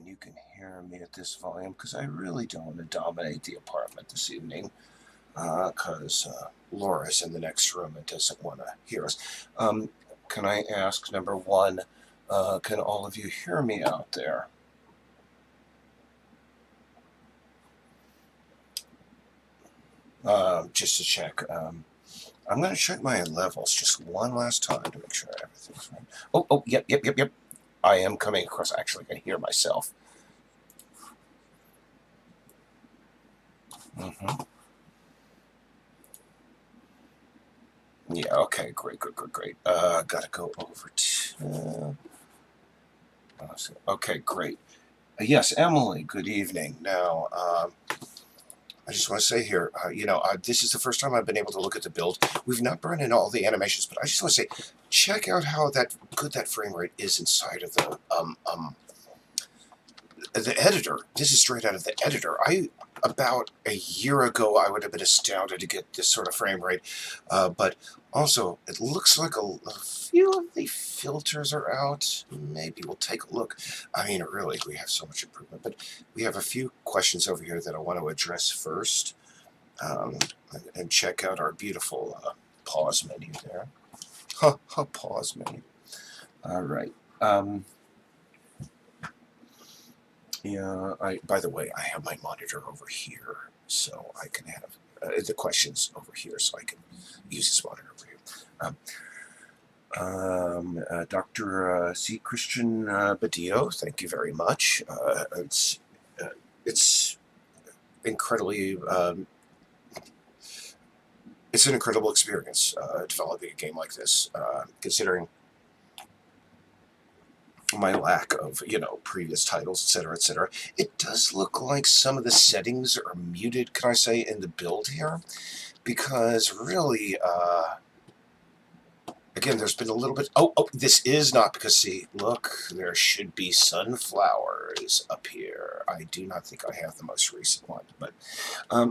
and you can hear me at this volume, because I really don't want to dominate the apartment this evening, because Laura's in the next room and doesn't want to hear us. Can I ask, number one, can all of you hear me out there? Just to check. I'm going to check my levels just one last time to make sure everything's right. Oh, yep. I am coming across. Actually, I can hear myself. Yeah, okay, great. Gotta go over to... okay, great. Yes, Emily, good evening. Now, I just want to say here, this is the first time I've been able to look at the build. We've not burned in all the animations, but I just want to say, check out how good that frame rate is inside of the editor. This is straight out of the editor. About a year ago, I would have been astounded to get this sort of frame rate, but also, it looks like a few of the filters are out. Maybe we'll take a look. I mean, really, we have so much improvement, but we have a few questions over here that I want to address first, and check out our beautiful pause menu there. Pause menu. All right. Yeah, by the way, I have my monitor over here, so I can have the questions over here, so I can use this monitor over here. Dr. C. Christian Badillo, thank you very much. It's incredibly, it's an incredible experience developing a game like this, considering my lack of, previous titles, etc. It does look like some of the settings are muted, can I say, in the build here, because really, again, there's been a little bit... Oh, this is not because, see, look, there should be sunflowers up here. I do not think I have the most recent one, but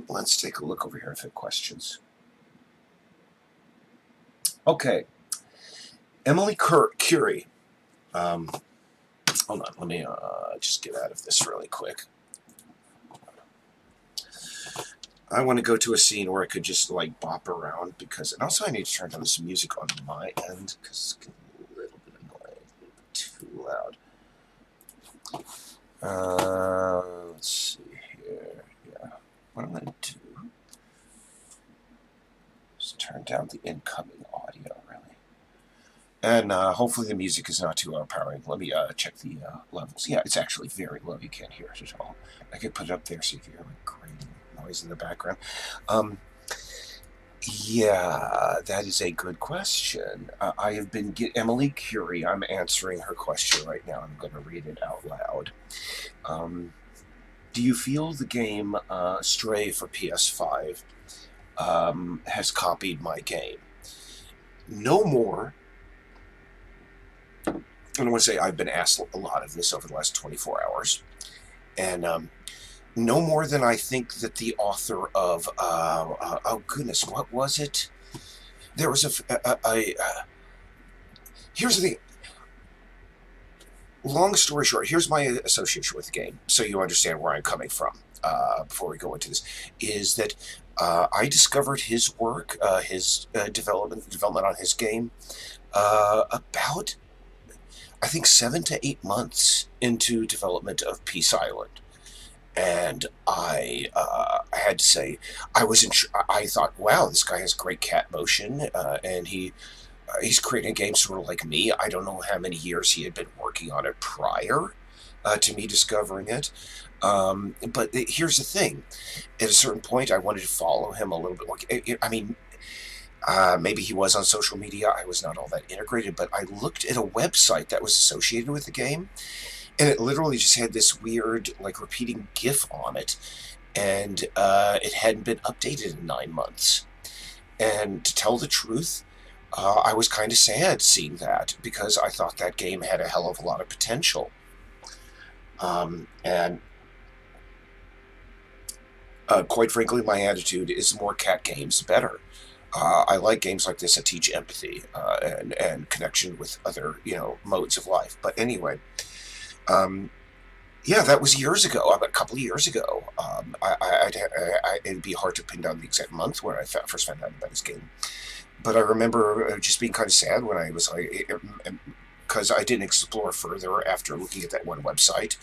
let's take a look over here if there are questions. Okay. Emily Curie. Hold on, let me just get out of this really quick. I want to go to a scene where I could just, bop around, and also I need to turn down some music on my end, because it's a little bit annoying, a little bit too loud. Let's see here. Yeah, what I'm going to do is turn down the incoming audio, really. And hopefully the music is not too overpowering. Let me check the levels. Yeah, it's actually very low. You can't hear it at all. I could put it up there so you can hear grating noise in the background. Yeah, that is a good question. I have been Emily Curie. I'm answering her question right now. I'm going to read it out loud. Do you feel the game Stray for PS5 has copied my game? No more. And I want to say I've been asked a lot of this over the last 24 hours. And no more than I think that the author of, oh goodness, what was it? There was here's the thing. Long story short, here's my association with the game, so you understand where I'm coming from before we go into this, is that I discovered his work, his development on his game, about, I think, 7 to 8 months into development of Peace Island. And I had to say, I thought, wow, this guy has great cat motion, and he's creating a game sort of like me. I don't know how many years he had been working on it prior to me discovering it. But here's the thing. At a certain point, I wanted to follow him a little bit more. I mean, maybe he was on social media. I was not all that integrated, but I looked at a website that was associated with the game, and it literally just had this weird, repeating GIF on it, and it hadn't been updated in 9 months. And to tell the truth, I was kind of sad seeing that, because I thought that game had a hell of a lot of potential. And quite frankly, my attitude is more cat games better. I like games like this that teach empathy and connection with other, modes of life. But anyway, Yeah, that was years ago, a couple of years ago. It'd be hard to pin down the exact month when I first found out about this game. But I remember just being kind of sad when I was like, because I didn't explore further after looking at that one website.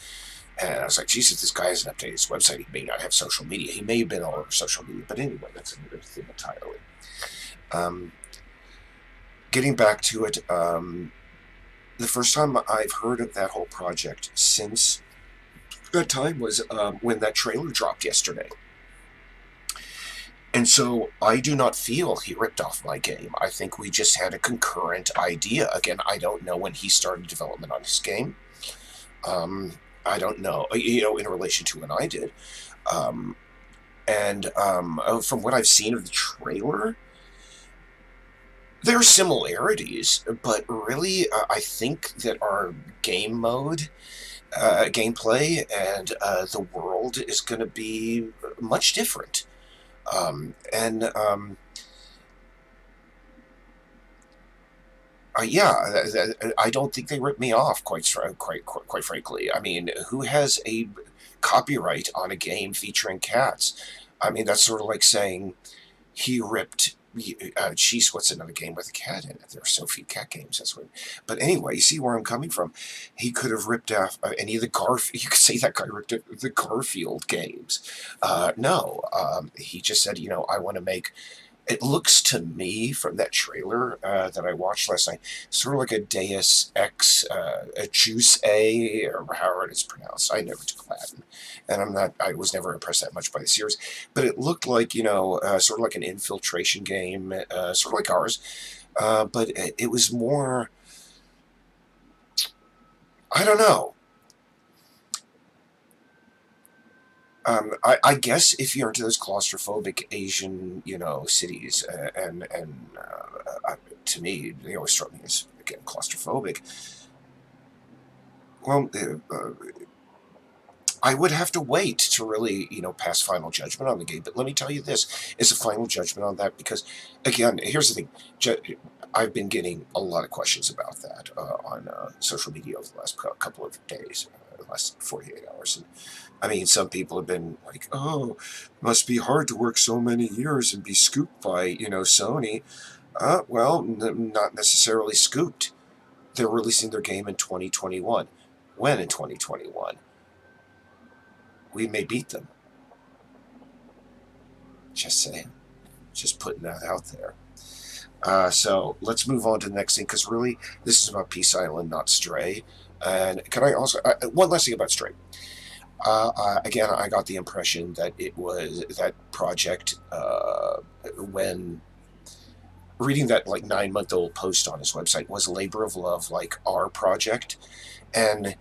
And I was like, Jesus, this guy hasn't updated his website. He may not have social media. He may have been all over social media. But anyway, that's another thing entirely. Um, Getting back to it, the first time I've heard of that whole project since that time was when that trailer dropped yesterday. And so I do not feel he ripped off my game. I think we just had a concurrent idea. Again, I don't know when he started development on his game. Um, I don't know, in relation to when I did. Um, and from what I've seen of the trailer, there are similarities, but really, I think that our game mode, gameplay, and the world is going to be much different. And Yeah, I don't think they ripped me off. Quite frankly, I mean, who has a copyright on a game featuring cats? I mean, that's sort of like saying he ripped. Geez, what's another game with a cat in it? There are so few cat games. That's what. But anyway, you see where I'm coming from. He could have ripped off any of the Garfield. You could say that guy ripped the Garfield games. No, he just said, I want to make. It looks to me from that trailer that I watched last night, sort of like a Deus Ex, a Juice A, or however it is pronounced. I never took Latin, and I was never impressed that much by the series. But it looked like, sort of like an infiltration game, sort of like ours. But it was more, I don't know. I guess if you're into those claustrophobic Asian, cities, to me, they always struck me as again claustrophobic. Well, I would have to wait to really, pass final judgment on the game. But let me tell you this is a final judgment on that because, again, here's the thing. I've been getting a lot of questions about that on social media over the last couple of days, the last 48 hours. And I mean, some people have been like, oh, it must be hard to work so many years and be scooped by, Sony. Well, not necessarily scooped. They're releasing their game in 2021. When in 2021? We may beat them. Just saying. Just putting that out there. So let's move on to the next thing because really, this is about Peace Island, not Stray. And can I also one last thing about Stray? Again, I got the impression that it was that project when reading that like 9-month-old post on his website was a labor of love, like our project, and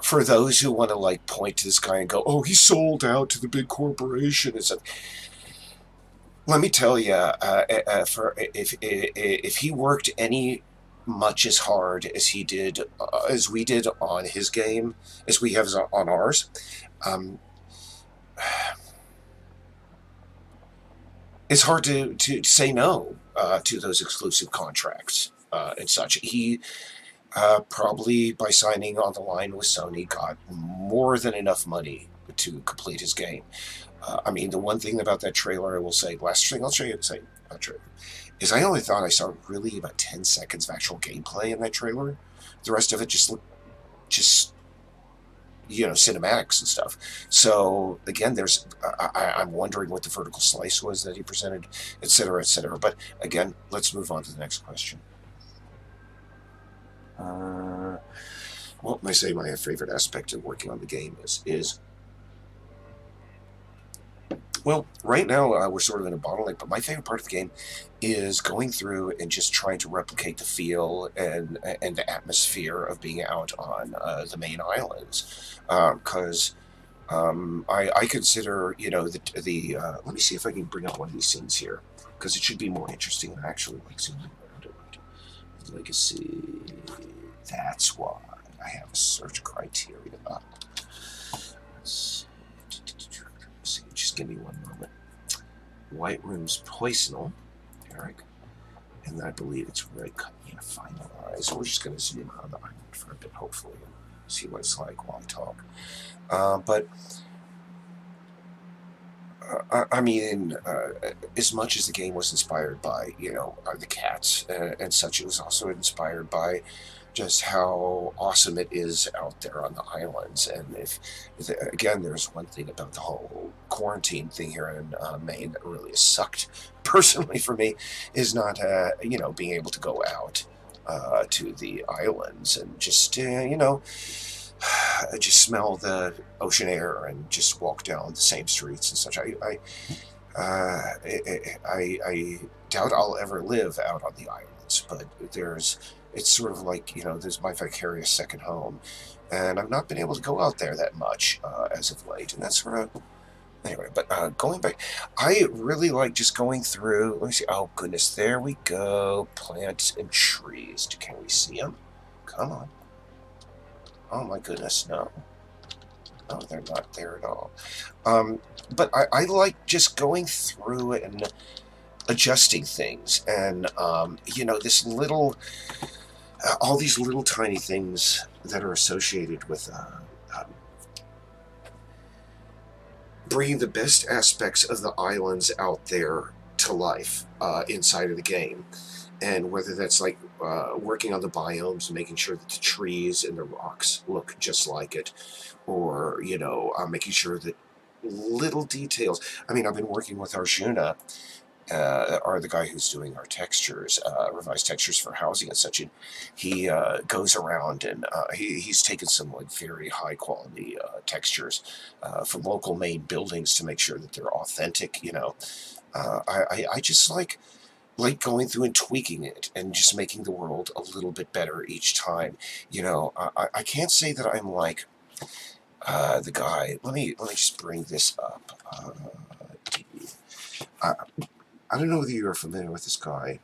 for those who want to like point to this guy and go, "Oh, he sold out to the big corporation," it's let me tell you, for if he worked any much as hard as he did as we did on his game, as we have on ours, um, it's hard to say no to those exclusive contracts and such. He probably by signing on the line with Sony got more than enough money to complete his game. I mean, the one thing about that trailer, I will say, last thing I'll show you, say, trailer, is I only thought I saw really about 10 seconds of actual gameplay in that trailer. The rest of it just looked, just, cinematics and stuff. So, again, I'm wondering what the vertical slice was that he presented, et cetera, et cetera. But, again, let's move on to the next question. Well, I say my favorite aspect of working on the game is well, right now we're sort of in a bottleneck, but my favorite part of the game is going through and just trying to replicate the feel and the atmosphere of being out on the main islands. Because I consider, the let me see if I can bring up one of these scenes here, because it should be more interesting than actually like zooming around it. Legacy. That's why I have a search criteria up. Just give me one moment. White Room's Poisonal, Eric. And then I believe it's Red Cut. Yeah, finalized. So we're just going to zoom around the island for a bit, hopefully. see what it's like while I talk. But I mean, as much as the game was inspired by, the cats and such, it was also inspired by just how awesome it is out there on the islands. And again, there's one thing about the whole quarantine thing here in Maine that really has sucked personally for me is not, being able to go out to the islands and just, just smell the ocean air and just walk down the same streets and such. I doubt I'll ever live out on the islands, but it's sort of like, there's my vicarious second home, and I've not been able to go out there that much as of late, and that's sort of anyway. But going back, I really like just going through. Let me see. Oh goodness, there we go. Plants and trees. Can we see them? Come on. Oh my goodness, no. No, they're not there at all. But I like just going through it and adjusting things, and this little, all these little tiny things that are associated with bringing the best aspects of the islands out there to life inside of the game. And whether that's like working on the biomes, making sure that the trees and the rocks look just like it, or making sure that little details. I mean, I've been working with Arjuna, or the guy who's doing our textures, revised textures for housing and such. And he goes around and he's taken some like very high quality textures from local Maine buildings to make sure that they're authentic. I just like going through and tweaking it and just making the world a little bit better each time. I can't say that I'm like the guy. Let me just bring this up. I don't know whether you're familiar with this guy,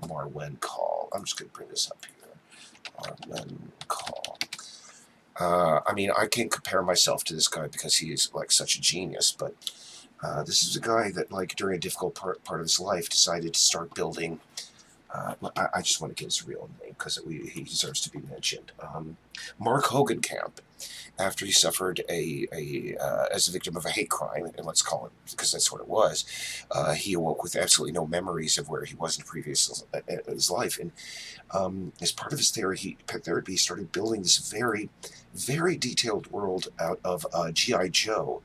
Marwen Call. I'm just going to bring this up here. Marwen Call. I mean, I can't compare myself to this guy because he is like such a genius, but this is a guy that, like, during a difficult part of his life, decided to start building. I just want to get his real name because he deserves to be mentioned. Mark Hogenkamp, after he suffered as a victim of a hate crime, and let's call it because that's what it was, he awoke with absolutely no memories of where he was in previous his life, and as part of his therapy, he started building this very, very detailed world out of GI Joe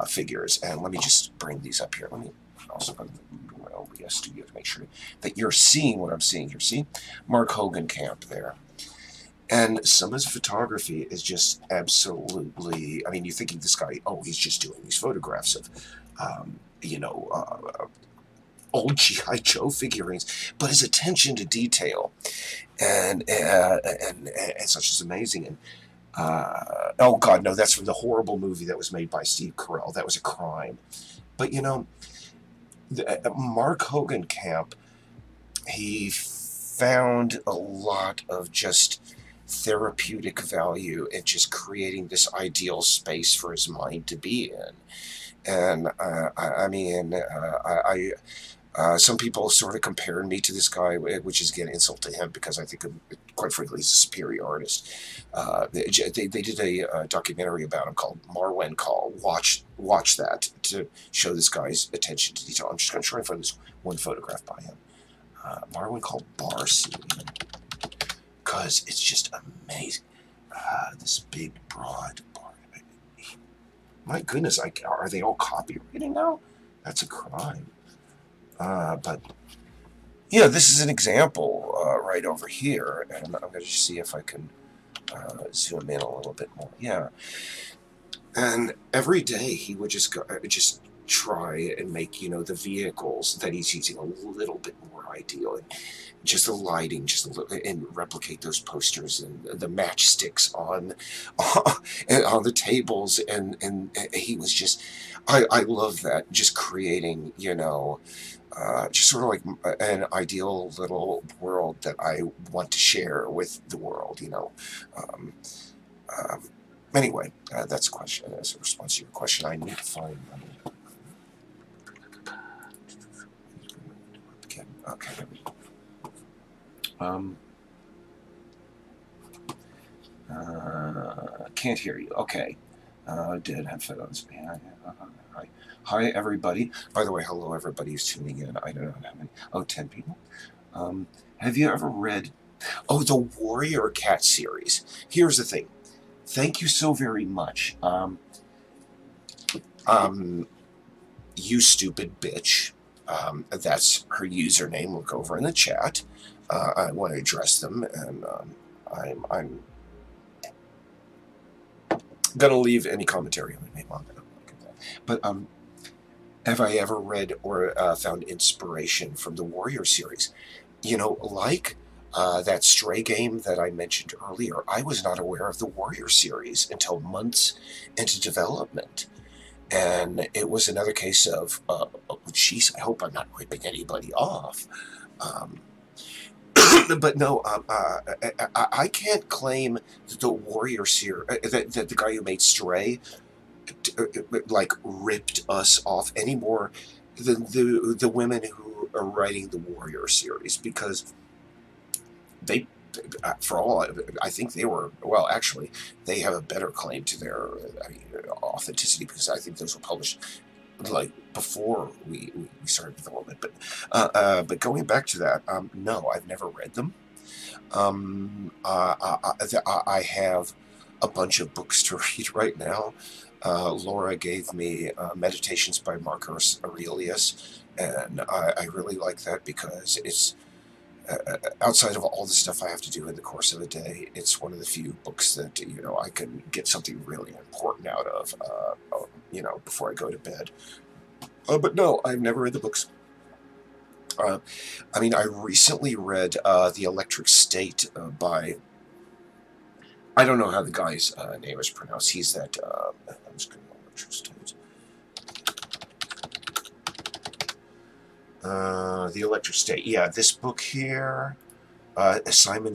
figures. And let me just bring these up here. Let me also go to my OBS studio to make sure that you're seeing what I'm seeing here. See, Mark Hogenkamp there. And some of his photography is just absolutely, I mean, you're thinking this guy, oh, he's just doing these photographs of, old G.I. Joe figurines, but his attention to detail and such is amazing. And oh God, no, that's from the horrible movie that was made by Steve Carell. That was a crime. But Mark Hogenkamp, he found a lot of just therapeutic value in just creating this ideal space for his mind to be in. And some people sort of compared me to this guy, which is again insult to him because I think, quite frankly, he's a superior artist. They did a documentary about him called Marwen Call. Watch that to show this guy's attention to detail. I'm just going to try and find this one photograph by him. Marwen Call bar scene, because it's just amazing. This big broad bar. My goodness, are they all copywriting now? That's a crime. But this is an example right over here, and I'm going to see if I can zoom in a little bit more. Yeah, and every day he would just try and make the vehicles that he's using a little bit more ideal, and just the lighting, and replicate those posters and the matchsticks on the tables, and he was just, I love that, just creating just sort of like an ideal little world that I want to share with the world, Anyway, that's a question. As a response to your question, I need to find money. Okay. Can't hear you. Okay. Did headphones. Hi. Hi, everybody. By the way, hello, everybody who's tuning in. I don't know how many. Oh, 10 people. Have you ever read... Oh, the Warrior Cat series. Here's the thing. Thank you so very much. You stupid bitch. That's her username. Look over in the chat. I want to address them, and I'm gonna leave any commentary on the name on it. But have I ever read or found inspiration from the Warrior series? You know, like that Stray game that I mentioned earlier, I was not aware of the Warrior series until months into development. And it was another case of, oh, geez, I hope I'm not ripping anybody off. But no, I can't claim that the Warrior series, that the guy who made Stray, like, ripped us off any more than the women who are writing the Warrior series, because they, for all I think they were, well, actually, they have a better claim to their authenticity, because I think those were published like before we started development. But going back to that, no, I've never read them. I have a bunch of books to read right now. Laura gave me Meditations by Marcus Aurelius, and I really like that because it's, outside of all the stuff I have to do in the course of a day, it's one of the few books that, you know, I can get something really important out of, you know, before I go to bed. But no, I've never read the books. I mean, I recently read The Electric State by... I don't know how the guy's name is pronounced. He's that... I'm just going to Electric State. The Electric State. Yeah, this book here... Simon...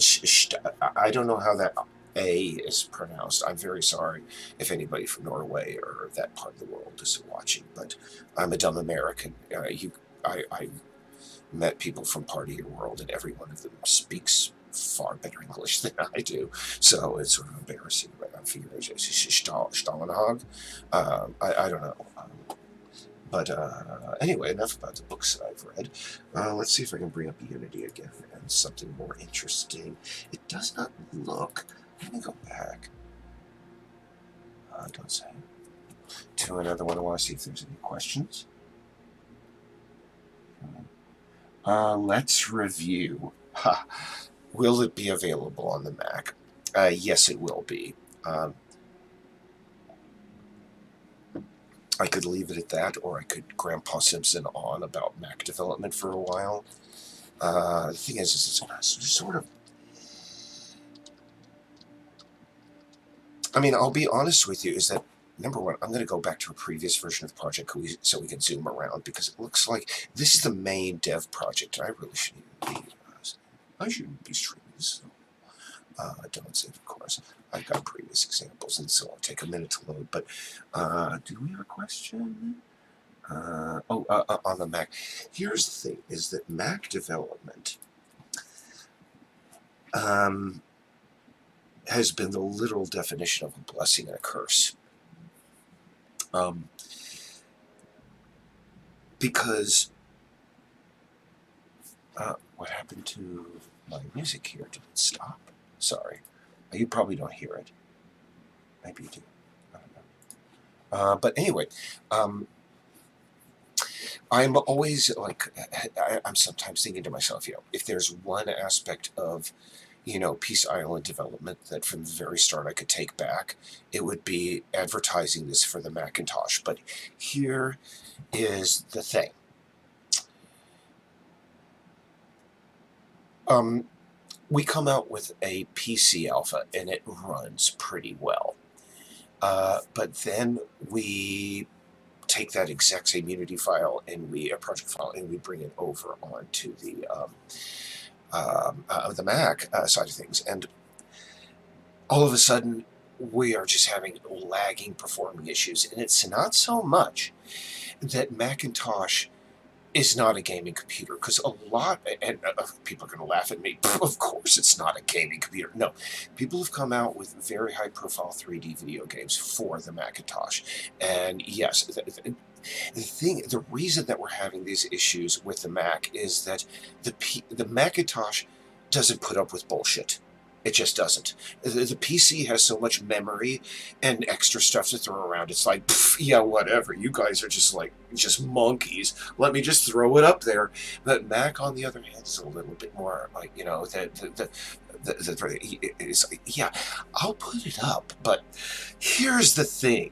I don't know how that A is pronounced. I'm very sorry if anybody from Norway or that part of the world is watching, but I'm a dumb American. I met people from part of your world, and every one of them speaks far better English than I do, so it's sort of embarrassing. But I'm figuring Stalenhag. I don't know. But anyway, enough about the books that I've read. Let's see if I can bring up Unity again and something more interesting. It does not look... Let me go back. Don't say. To another one. I want to see if there's any questions. Let's review. Will it be available on the Mac? Yes, it will be. I could leave it at that, or I could Grandpa Simpson on about Mac development for a while. The thing is it's sort of... I mean, I'll be honest with you, is that, number one, I'm going to go back to a previous version of the project so we can zoom around, because it looks like this is the main dev project, and I really shouldn't be... I shouldn't be streaming this. Don't save, of course. I've got previous examples, and so it'll take a minute to load. But do we have a question? On the Mac. Here's the thing, is that Mac development has been the literal definition of a blessing and a curse. Because what happened to my music here? Did it stop? Sorry. You probably don't hear it. Maybe you do. I don't know. But anyway, I'm always like, I'm sometimes thinking to myself, you know, if there's one aspect of, you know, Peace Island development that from the very start I could take back, it would be advertising this for the Macintosh. But here is the thing. We come out with a PC alpha, and it runs pretty well. But then we take that exact same Unity file and a project file, and we bring it over onto the Mac side of things, and all of a sudden we are just having lagging performing issues. And it's not so much that Macintosh is not a gaming computer, because a lot, and people are going to laugh at me, of course it's not a gaming computer. No, people have come out with very high-profile 3D video games for the Macintosh, and yes, the reason that we're having these issues with the Mac is that the Macintosh doesn't put up with bullshit. It just doesn't. The PC has so much memory and extra stuff to throw around. It's like, pff, yeah, whatever. You guys are just monkeys. Let me just throw it up there. But Mac, on the other hand, is a little bit more like, it's like, yeah, I'll put it up. But here's the thing.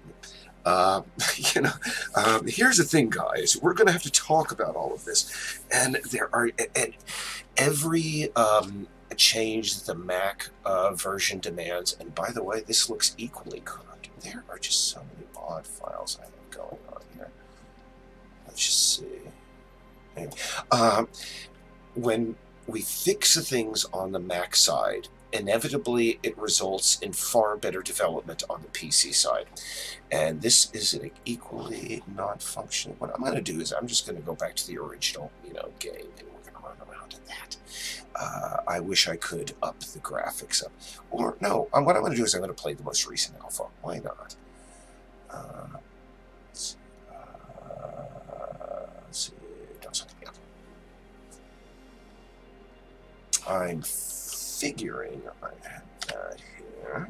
Uh, here's the thing, guys. We're going to have to talk about all of this, and every change that the Mac version demands. And by the way, this looks equally good. There are just so many odd files I have going on here. Let's just see. Anyway, when we fix the things on the Mac side, inevitably it results in far better development on the PC side. And this is an equally non-functional. What I'm going to do is I'm just going to go back to the original, game, and we're going to run around in that. I wish I could up the graphics up. Or, no, what I'm going to do is I'm going to play the most recent alpha. Why not? Let's see. Don't suck me up. I'm figuring I have that here.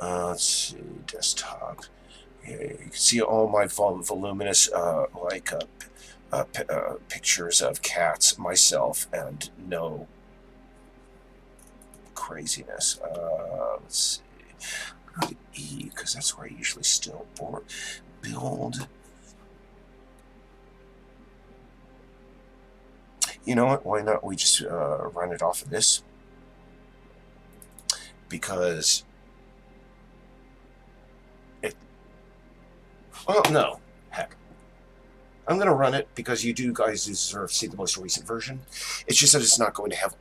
Let's see, desktop. Yeah, you can see all my voluminous, pictures of cats, myself, and no craziness. Let's see. Go to E, because that's where I usually still build. You know what? Why not we just run it off of this? Because well, no, heck. I'm going to run it because you guys deserve to see the most recent version. It's just that it's not going to have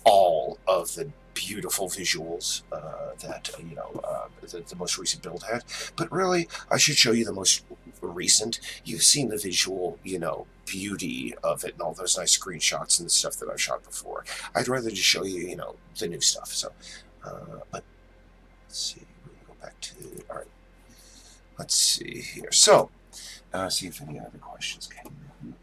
all of the beautiful visuals that the most recent build had. But really, I should show you the most recent. You've seen the visual, beauty of it and all those nice screenshots and the stuff that I've shot before. I'd rather just show you, the new stuff. So, but let's see. We're going to go back to, all right. Let's see here. So, see if any other questions came in.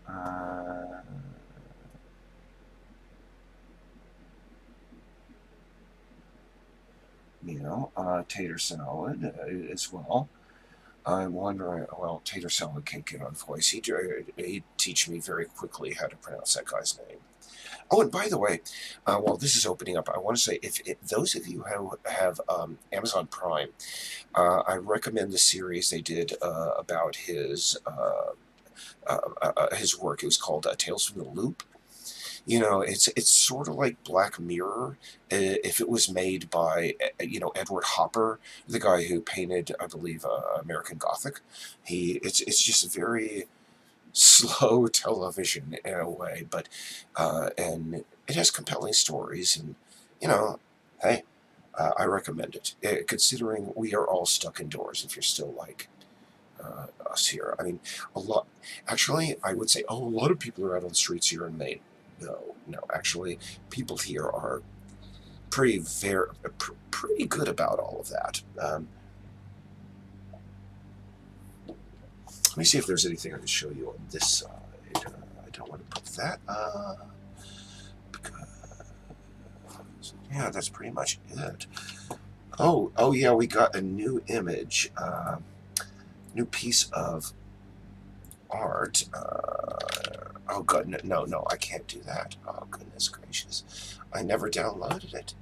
Tater Salad as well. I'm wondering, well, Tater Salad can't get on voice. He'd teach me very quickly how to pronounce that guy's name. Oh, and by the way, while this is opening up, I want to say, if those of you who have Amazon Prime, I recommend the series they did about his work. It was called Tales from the Loop. It's sort of like Black Mirror if it was made by Edward Hopper, the guy who painted, I believe, American Gothic. It's just very slow television in a way, but and it has compelling stories, and hey, I recommend it. Considering we are all stuck indoors, if you're still like us here, I mean, actually, I would say, a lot of people are out on the streets here in Maine. No, actually, people here are pretty good about all of that. Let me see if there's anything I can show you on this side. I don't want to put that up, because, yeah, that's pretty much it. Oh yeah, we got a new image, new piece of art. Oh god, no, I can't do that. Oh goodness gracious, I never downloaded it.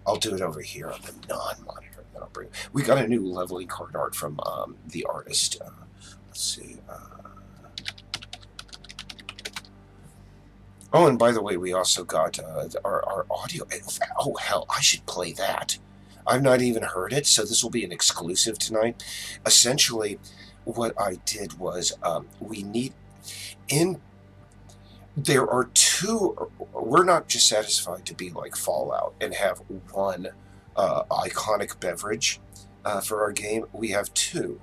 I'll do it over here on the non-monitor. Then I'll bring. We got a new leveling card art from the artist. Let's see. Oh, and by the way, we also got our audio. Oh hell, I should play that. I've not even heard it, so this will be an exclusive tonight. Essentially, what I did was there are two. We're not just satisfied to be like Fallout and have one iconic beverage for our game. We have two.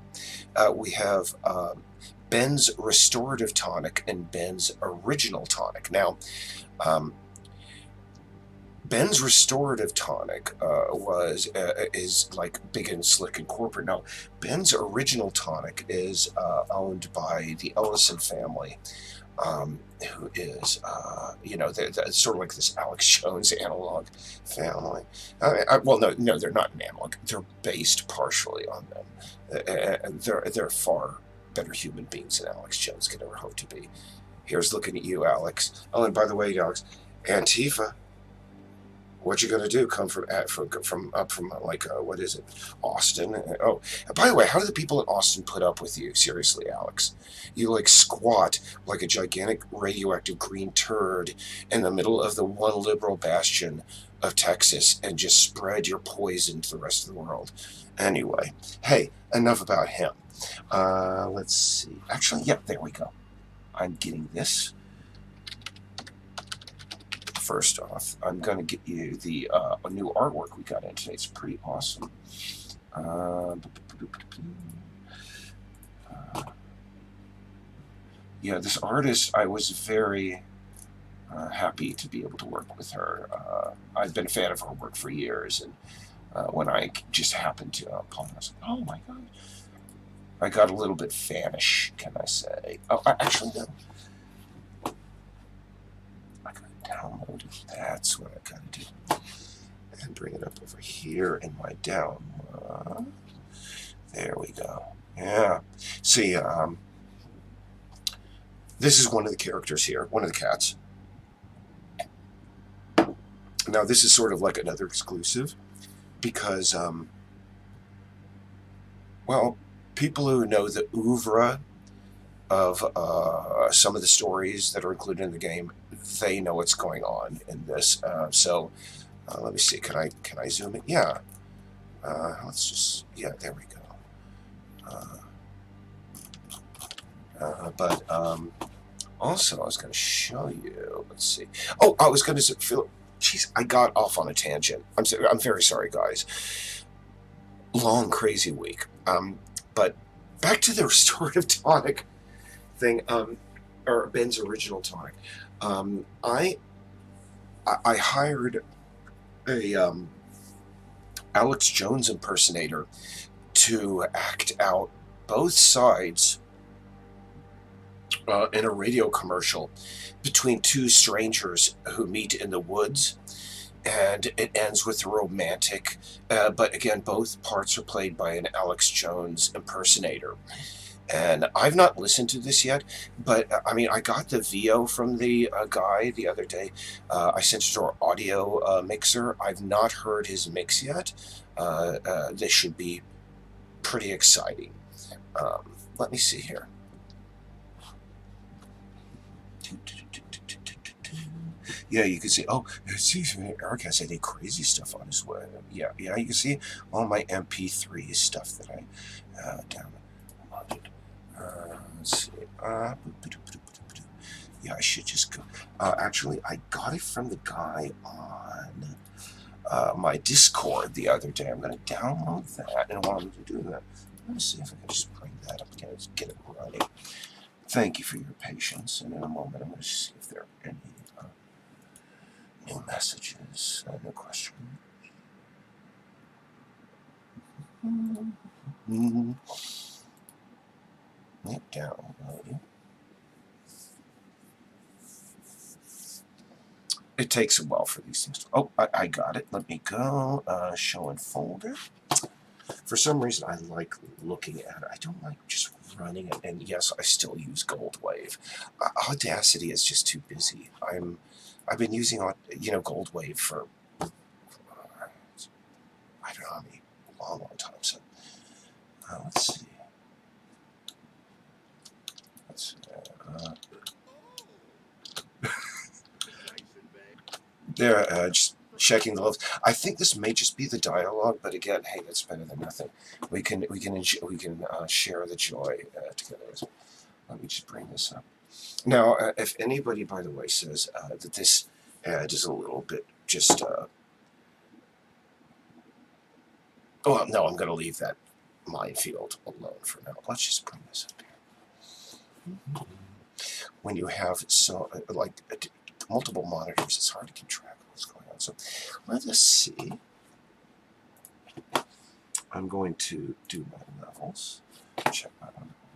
We have Ben's Restorative Tonic and Ben's Original Tonic. Now, Ben's Restorative Tonic is like big and slick and corporate. Now, Ben's Original Tonic is owned by the Ellison family, who is, they're sort of like this Alex Jones analog family. Well, no, they're not an analog. They're based partially on them. And they're far better human beings than Alex Jones could ever hope to be. Here's looking at you, Alex. Oh, and by the way, Alex, Antifa. What you gonna do? Come from what is it, Austin? Oh, by the way, how do the people in Austin put up with you? Seriously, Alex, you like squat like a gigantic radioactive green turd in the middle of the one liberal bastion of Texas and just spread your poison to the rest of the world. Anyway, hey, enough about him. Let's see. Actually, yeah, there we go. I'm getting this. First off, I'm going to get you the new artwork we got in today. It's pretty awesome. Yeah, this artist, I was very happy to be able to work with her. I've been a fan of her work for years, and when I just happened to upon it, I was like, oh my god. I got a little bit fanish, can I say. Oh, actually, no. Download it. That's what I gotta do. And bring it up over here in my download. There we go. Yeah. See, this is one of the characters here, one of the cats. Now, this is sort of like another exclusive because, well, people who know the oeuvre of some of the stories that are included in the game, they know what's going on in this. So let me see. Can I zoom in? Yeah. Let's just, yeah, there we go. But also, I was going to show you. Let's see. Oh, I was going to feel. Jeez, I got off on a tangent. I'm very sorry, guys. Long, crazy week. But back to the restorative tonic thing, or Ben's Original Tonic. I hired a Alex Jones impersonator to act out both sides in a radio commercial between two strangers who meet in the woods, and it ends with a romantic, but again, both parts are played by an Alex Jones impersonator. And I've not listened to this yet, but I mean, I got the VO from the guy the other day. I sent it to our audio mixer. I've not heard his mix yet. This should be pretty exciting. Let me see here. Yeah, you can see. Oh, see, Eric has any crazy stuff on his web. Yeah, you can see all my MP3 stuff that I downloaded. Let's see. Yeah, I should just go. Actually, I got it from the guy on my Discord the other day. I'm going to download that, and while I'm doing that, let me see if I can just bring that up again. Let's get it running. Thank you for your patience, and in a moment, I'm going to see if there are any new messages, no question. Downloading. It takes a while for these things. Oh, I got it. Let me go. Show and folder. For some reason, I like looking at it. I don't like just running it. And yes, I still use Goldwave. Audacity is just too busy. I've been using Goldwave for I don't know how many long time. So let's see. There, just checking the levels. I think this may just be the dialogue, but again, hey, that's better than nothing. We can share the joy together. Let me just bring this up. Now, if anybody, by the way, says that this ad is a little bit just, oh no, I'm going to leave that minefield alone for now. Let's just bring this up here. when you have multiple monitors, it's hard to keep track of what's going on. So let us see. I'm going to do my levels.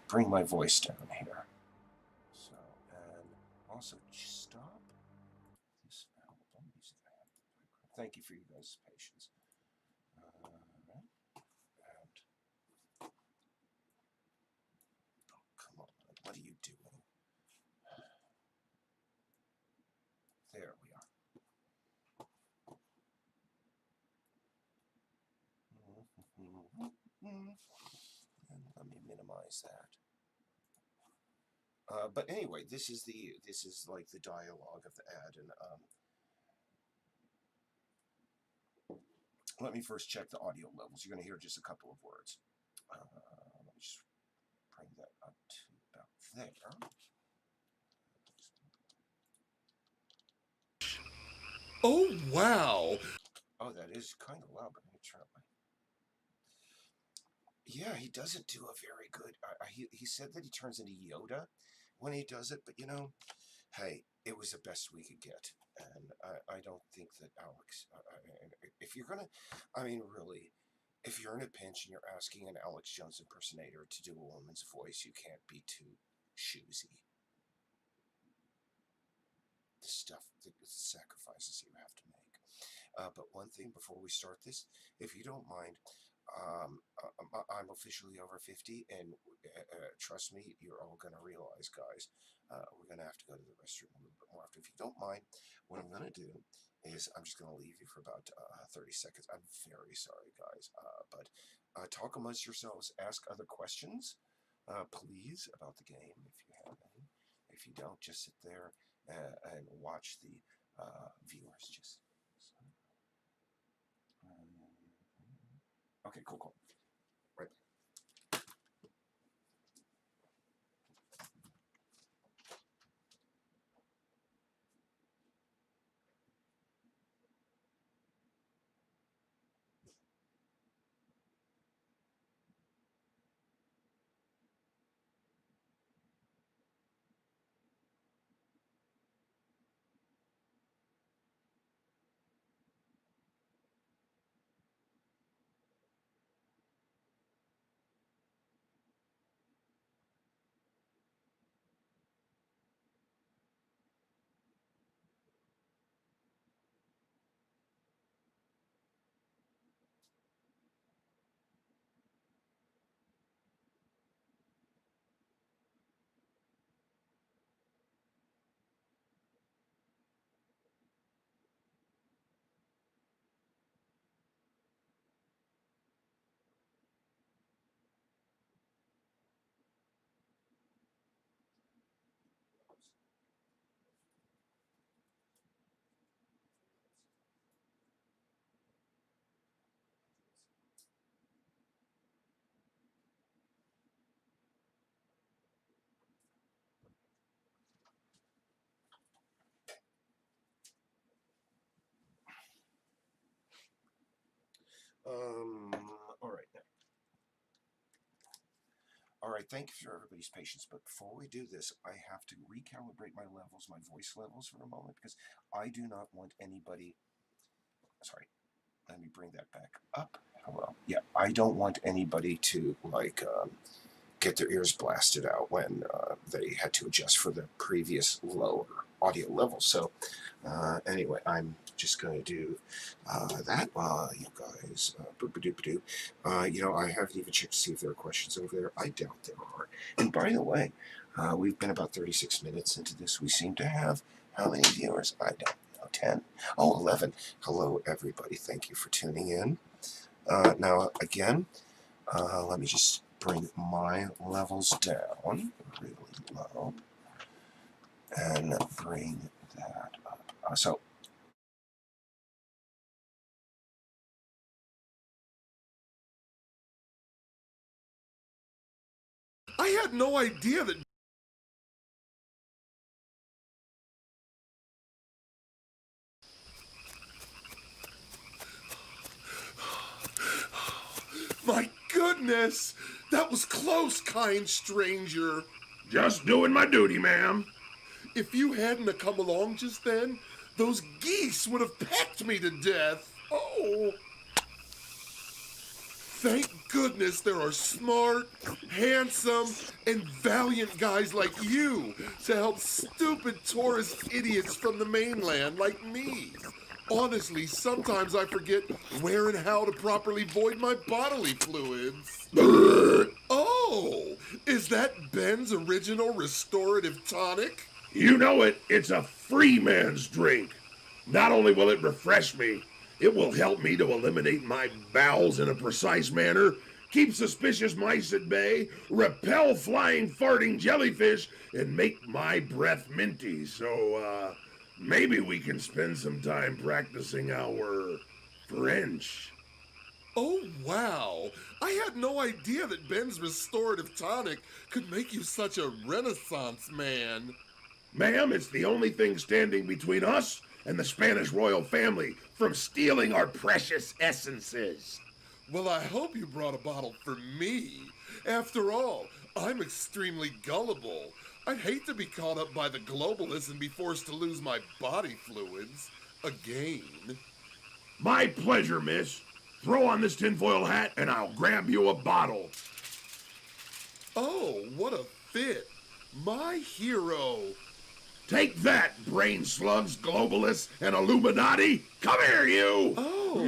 Bring my voice down here. So, and also stop this album. Thank you for you guys' patience. And, oh, come on, what are you doing? There we are. And let me minimize that. But anyway, this is like the dialogue of the ad, and let me first check the audio levels. You're going to hear just a couple of words. Let me just bring that up to about there. Oh, wow. Oh, that is kind of loud, but let me try my... Yeah, he doesn't do a very good... he said that he turns into Yoda when he does it, but you know, hey, it was the best we could get. And I don't think that Alex... if you're going to... I mean, really, if you're in a pinch and you're asking an Alex Jones impersonator to do a woman's voice, you can't be too choosy. The sacrifices you have to make. But one thing before we start this, if you don't mind, I'm officially over 50, and trust me, you're all going to realize, guys, we're going to have to go to the restroom a little bit more after. If you don't mind, what I'm going to do is I'm just going to leave you for about 30 seconds. I'm very sorry, guys, but talk amongst yourselves, ask other questions, please, about the game if you have any. If you don't, just sit there and watch the viewers. Just okay, cool. Right. All right. All right, thank you for everybody's patience. But before we do this, I have to recalibrate my levels, my voice levels for a moment, because I do not want anybody... Sorry, let me bring that back up. Hello. Yeah, I don't want anybody to, like, get their ears blasted out when they had to adjust for the previous lower audio level. So anyway, I'm just going to do that while you guys you know, I haven't even checked to see if there are questions over there. I doubt there are. And by the way, we've been about 36 minutes into this. We seem to have how many viewers? I don't know, 10? Oh, 11. Hello, everybody. Thank you for tuning in. Now, again, let me just bring my levels down really low and bring that up. So I had no idea that... My goodness! That was close, kind stranger. Just doing my duty, ma'am. If you hadn't have come along just then, those geese would have pecked me to death. Oh. Thank goodness there are smart, handsome, and valiant guys like you to help stupid tourist idiots from the mainland like me. Honestly, sometimes I forget where and how to properly void my bodily fluids. Oh, is that Ben's original restorative tonic? You know it, it's a free man's drink. Not only will it refresh me, it will help me to eliminate my bowels in a precise manner, keep suspicious mice at bay, repel flying, farting jellyfish, and make my breath minty. So, maybe we can spend some time practicing our French. Oh, wow. I had no idea that Ben's restorative tonic could make you such a renaissance man. Ma'am, it's the only thing standing between us and the Spanish royal family from stealing our precious essences. Well, I hope you brought a bottle for me. After all, I'm extremely gullible. I'd hate to be caught up by the globalists and be forced to lose my body fluids. Again. My pleasure, miss. Throw on this tinfoil hat and I'll grab you a bottle. Oh, what a fit. My hero. Take that, brain slugs, globalists, and Illuminati! Come here, you! Oh.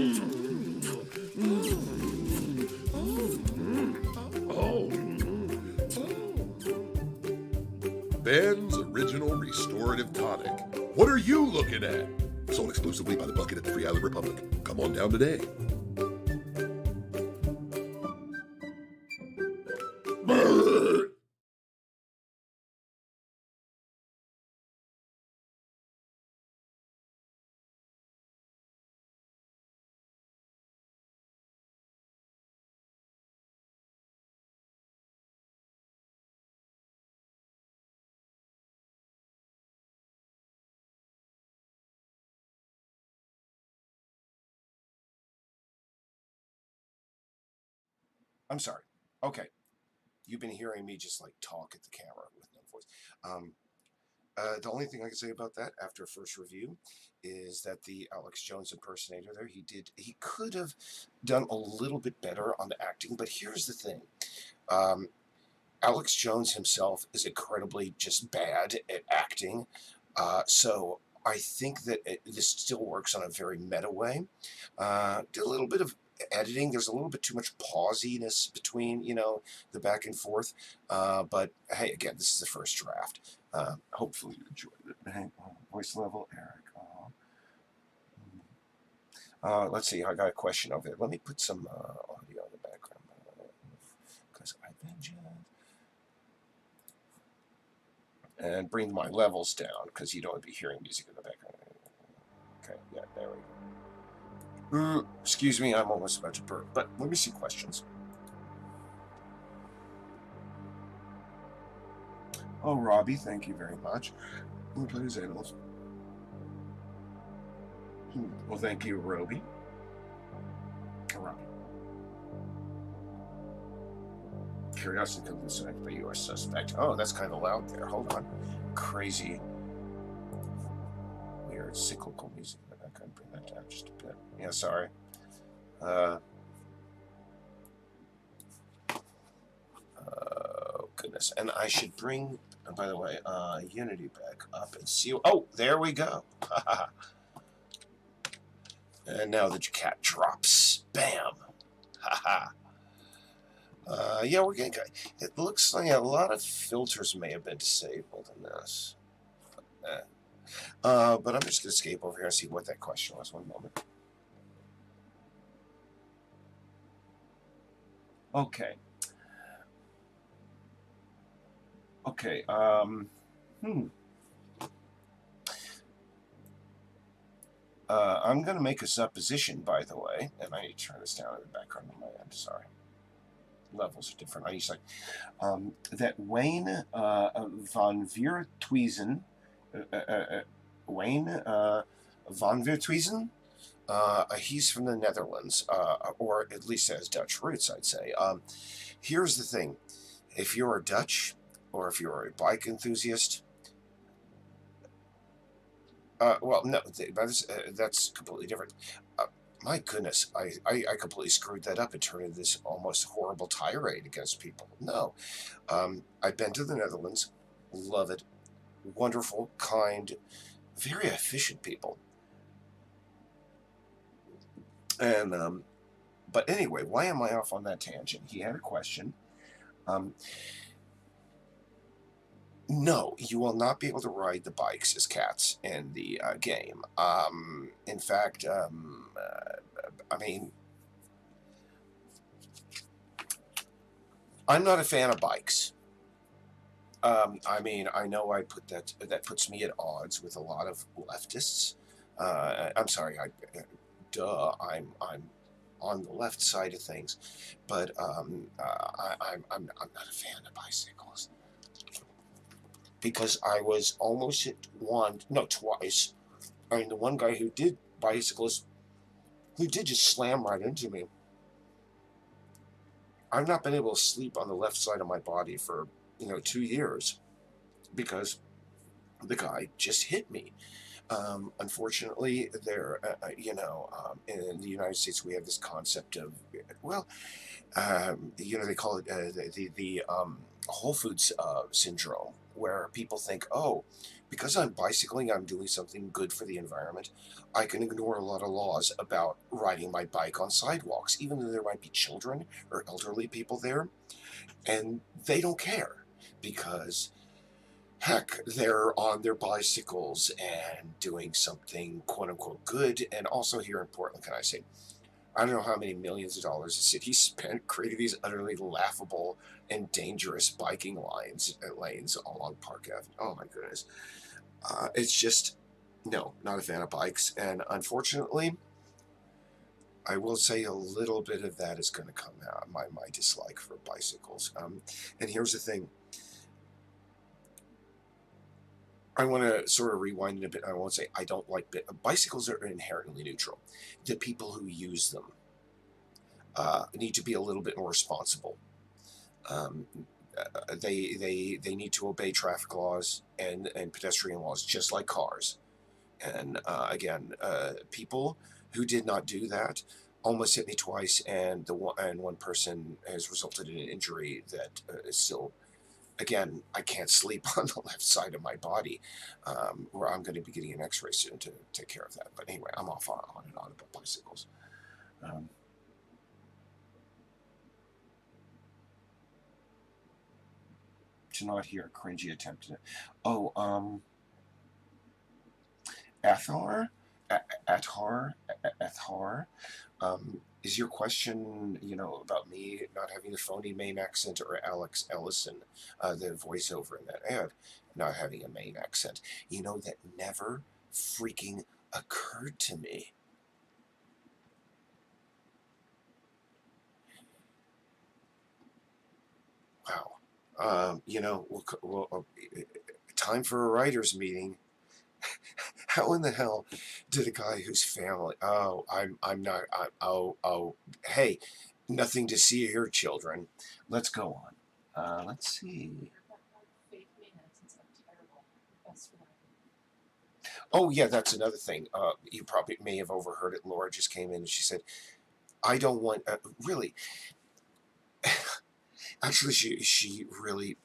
Oh. Ben's original restorative tonic. What are you looking at? Sold exclusively by the bucket at the Free Island Republic. Come on down today. Brrr. I'm sorry. Okay. You've been hearing me just like talk at the camera with no voice. The only thing I can say about that after first review is that the Alex Jones impersonator there, he could have done a little bit better on the acting, but here's the thing. Alex Jones himself is incredibly just bad at acting. So I think that this still works on a very meta way. Did a little bit of editing. There's a little bit too much pausiness between, the back and forth. But hey, again, this is the first draft. Hopefully you enjoyed it. Hey, voice level, Eric. Let's see. I got a question over there. Let me put some audio in the background because I've been just. And bring my levels down because you don't want to be hearing music in the background. Okay, yeah, there we go. Excuse me, I'm almost about to burp, but let me see questions. Oh, Robbie, thank you very much. Who plays animals? Well, thank you, Robbie. Robbie. Curiosity comes inside, but you are suspect. Oh, that's kind of loud there. Hold on. Crazy, weird, cyclical music. I can bring that down just a bit. Yeah, sorry. Oh, goodness. And I should bring, by the way, Unity back up and see. Oh, there we go. And now the cat drops. Bam. Haha. Yeah, we're getting. It looks like a lot of filters may have been disabled in this. But I'm just going to escape over here and see what that question was. One moment. Okay. Okay. I'm going to make a supposition, by the way, and I need to turn this down in the background on my end. Sorry. Levels are different. I used to that Wayne van Veerthuizen, Wayne van Veerthuizen, he's from the Netherlands, or at least has Dutch roots, I'd say. Here's the thing: if you're Dutch, or if you're a bike enthusiast. Well, no, that's completely different. Uh, my goodness, I completely screwed that up and turned into this almost horrible tirade against people. No, I've been to the Netherlands, love it, wonderful, kind, very efficient people, and but anyway, why am I off on that tangent? He had a question. Um, No, you will not be able to ride the bikes as cats in the game. In fact, I mean, I'm not a fan of bikes. I mean, I know that puts me at odds with a lot of leftists. I'm sorry, I'm on the left side of things, but I'm not a fan of bicycles because I was almost hit twice. I mean, the one guy who did bicycles, who did just slam right into me. I've not been able to sleep on the left side of my body for 2 years because the guy just hit me. Unfortunately, in the United States, we have this concept of, well, they call it the Whole Foods syndrome, where people think, oh, because I'm bicycling, I'm doing something good for the environment. I can ignore a lot of laws about riding my bike on sidewalks, even though there might be children or elderly people there, and they don't care because heck, they're on their bicycles and doing something quote unquote good. And also here in Portland, can I say, I don't know how many millions of dollars the city spent creating these utterly laughable and dangerous biking lanes along Park Avenue. Oh my goodness. It's just, no, not a fan of bikes. And unfortunately, I will say a little bit of that is going to come out, my dislike for bicycles. And here's the thing. I want to sort of rewind it a bit. I won't say I don't like bicycles are inherently neutral. The people who use them need to be a little bit more responsible. Um, they need to obey traffic laws and pedestrian laws just like cars. And again, people who did not do that almost hit me twice, and one person has resulted in an injury that is still. Again, I can't sleep on the left side of my body, where I'm going to be getting an X-ray soon to take care of that. But anyway, I'm off on and on about bicycles. Um, to not hear a cringy attempt to. Oh, Athar, Athar. Is your question, about me not having a phony Maine accent, or Alex Ellison, the voiceover in that ad, not having a Maine accent? That never freaking occurred to me. Wow. Time for a writer's meeting. How in the hell did a guy whose family? Oh, I'm not. Hey, nothing to see here, children. Let's go on. Let's see. Oh yeah, that's another thing. You probably may have overheard it. Laura just came in and she said, "I don't want really." Actually, she really.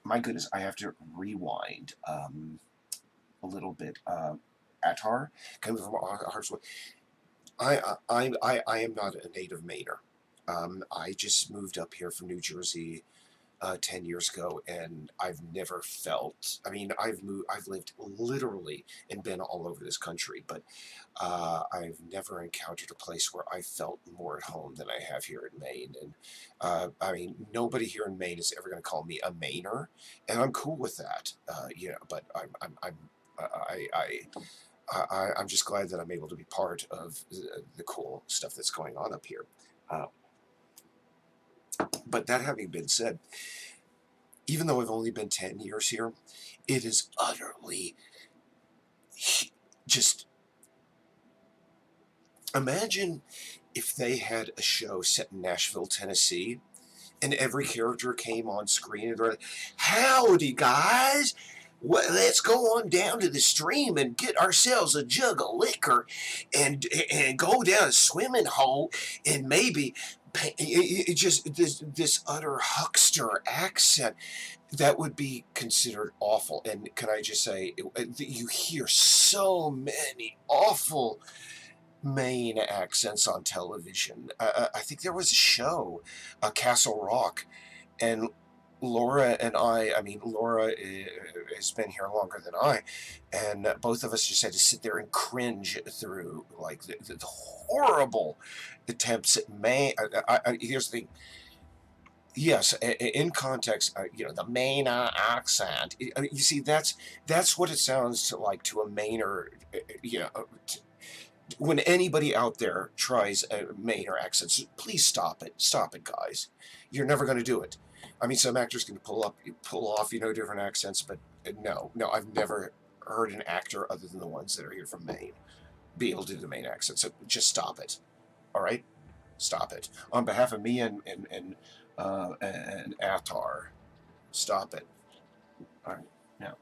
My goodness, I have to rewind a little bit. Attar, coming from Hartswood. I am not a native Mainer. I just moved up here from New Jersey 10 years ago, and I've never felt. I mean, I've lived literally and been all over this country, but I've never encountered a place where I felt more at home than I have here in Maine. And I mean, nobody here in Maine is ever going to call me a Mainer, and I'm cool with that. But I'm just glad that I'm able to be part of the cool stuff that's going on up here. Uh, but that having been said, even though I've only been 10 years here, it is utterly just. Imagine if they had a show set in Nashville, Tennessee, and every character came on screen and they're like, "Howdy, guys! Well, let's go on down to the stream and get ourselves a jug of liquor, and go down a swimming hole, and maybe it just this utter huckster accent that would be considered awful." And can I just say, you hear so many awful Maine accents on television. I think there was a show, Castle Rock, and Laura and I mean, Laura has been here longer than I, and both of us just had to sit there and cringe through like the horrible attempts at Maine. Here's the thing. Yes, in context, the Maine accent. You see, that's what it sounds like to a Mainer. When anybody out there tries a Mainer accent, please stop it. Stop it, guys. You're never going to do it. I mean, some actors can pull off, different accents, but no, I've never heard an actor other than the ones that are here from Maine be able to do the Maine accent. So just stop it. All right, stop it. On behalf of me and Atar, stop it. All right, now.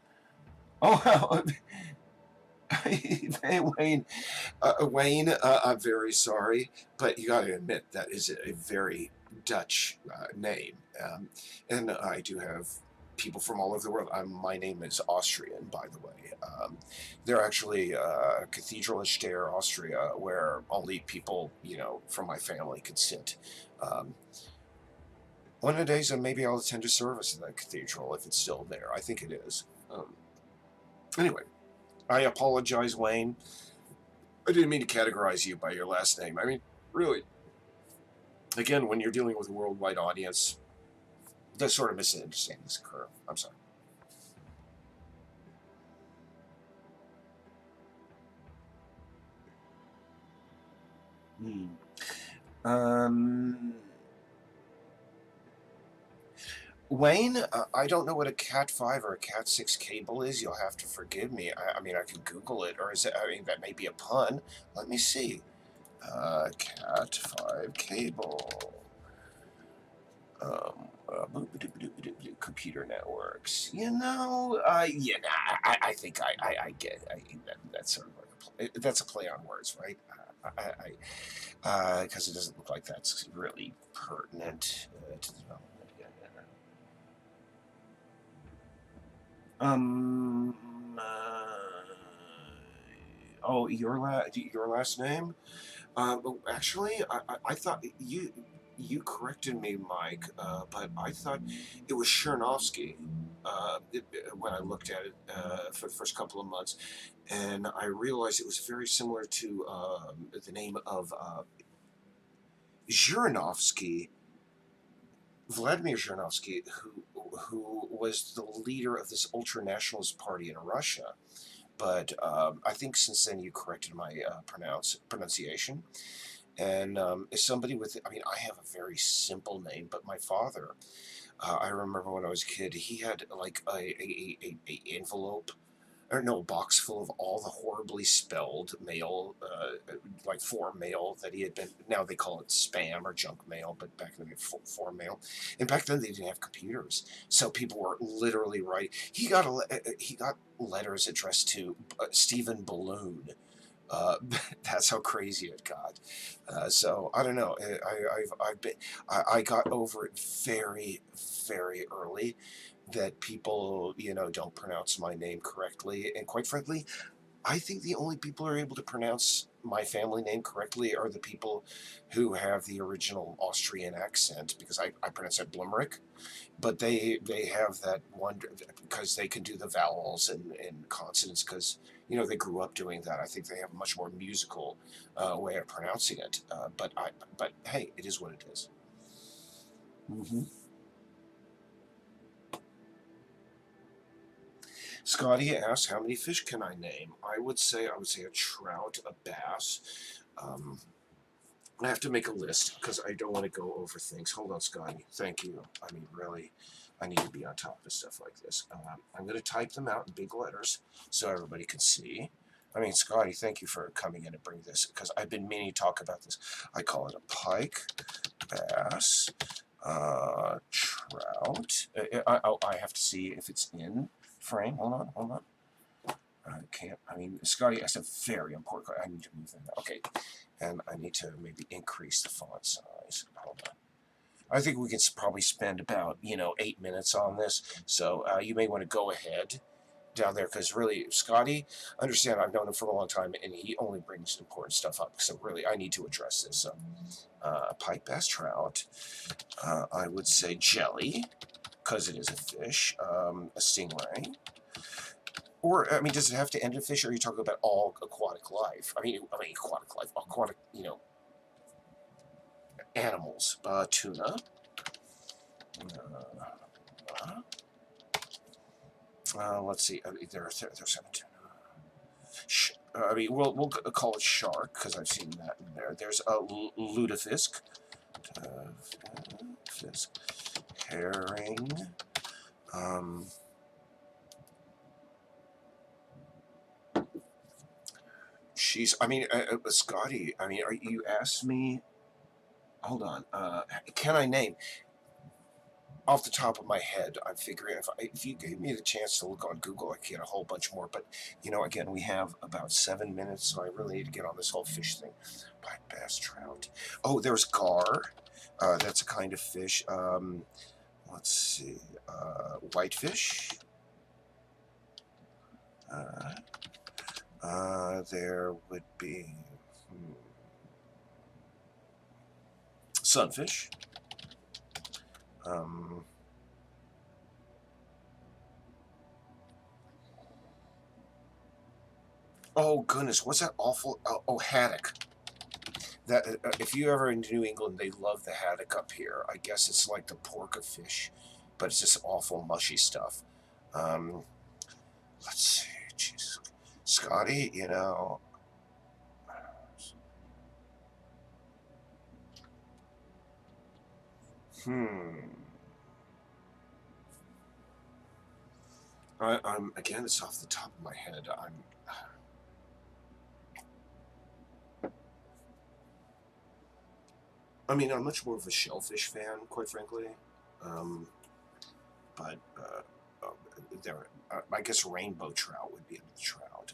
Oh, hey, Wayne. Wayne, I'm very sorry, but you got to admit that is a very Dutch name. And I do have people from all over the world. My name is Austrian, by the way. They're actually Cathedral of Steyr, Austria, where only people, from my family could sit. One of the days, maybe I'll attend a service in that cathedral if it's still there. I think it is. Anyway. I apologize, Wayne. I didn't mean to categorize you by your last name. I mean, really. Again, when you're dealing with a worldwide audience, those sort of misunderstandings occur. I'm sorry. Wayne, I don't know what a Cat 5 or a Cat 6 cable is. You'll have to forgive me. I mean, I can Google it, or is it? I mean, that may be a pun. Let me see. Cat 5 cable. Computer networks. I think I get it. That's sort of like that's a play on words, right? Because it doesn't look like that's really pertinent to the development. Oh, your last name? Actually, I thought you corrected me, Mike, but I thought it was Chernovsky when I looked at it for the first couple of months, and I realized it was very similar to the name of Zhirinovsky, Vladimir Zhirinovsky, who was the leader of this ultra-nationalist party in Russia. But I think since then you corrected my pronunciation. And as somebody I mean, I have a very simple name, but my father, I remember when I was a kid, he had like a envelope, or no, a box full of all the horribly spelled mail, like form mail that he had been. Now they call it spam or junk mail, but back then they had form mail, and back then they didn't have computers, so people were literally writing. He got letters addressed to Stephen Balloon. That's how crazy it got. So I don't know. I got over it very, very early that people, don't pronounce my name correctly. And quite frankly, I think the only people who are able to pronounce my family name correctly are the people who have the original Austrian accent, because I pronounce it Blumerick, but they have that wonder because they can do the vowels and consonants because, they grew up doing that. I think they have a much more musical way of pronouncing it. But hey, it is what it is. Mm-hmm. Scotty asks, how many fish can I name? I would say a trout, a bass. I have to make a list because I don't want to go over things. Hold on, Scotty. Thank you. I mean, really, I need to be on top of stuff like this. I'm going to type them out in big letters so everybody can see. I mean, Scotty, thank you for coming in and bring this because I've been meaning to talk about this. I call it a pike, bass, Trout. I have to see if it's in frame. Hold on. I can't. I mean, Scotty, that's a very important. I need to move that. Okay, and I need to maybe increase the font size. Hold on. I think we can probably spend about 8 minutes on this. So you may want to go ahead down there because really, Scotty, understand I've known him for a long time and he only brings important stuff up. So really, I need to address this. So, pike bass trout. I would say jelly because it is a fish. A stingray. Or, I mean, does it have to end in fish, or are you talking about all aquatic life? I mean, aquatic life, aquatic, animals. Tuna. Let's see. There's some tuna. I mean, we'll call it shark because I've seen that in there. There's a lutefisk. Fisk. Herring. Scotty, you asked me, hold on, can I name, off the top of my head, I'm figuring if you gave me the chance to look on Google, I could get a whole bunch more, but, again, we have about 7 minutes, so I really need to get on this whole fish thing. Pike, bass, trout. Oh, there's gar, that's a kind of fish. Let's see, whitefish. There would be sunfish. Oh goodness, what's that awful? Haddock. That if you ever in New England, they love the haddock up here. I guess it's like the pork of fish, but it's just awful mushy stuff. Let's see, Jesus. Scotty, I'm again, it's off the top of my head. I'm much more of a shellfish fan, quite frankly. But I guess rainbow trout would be a trout.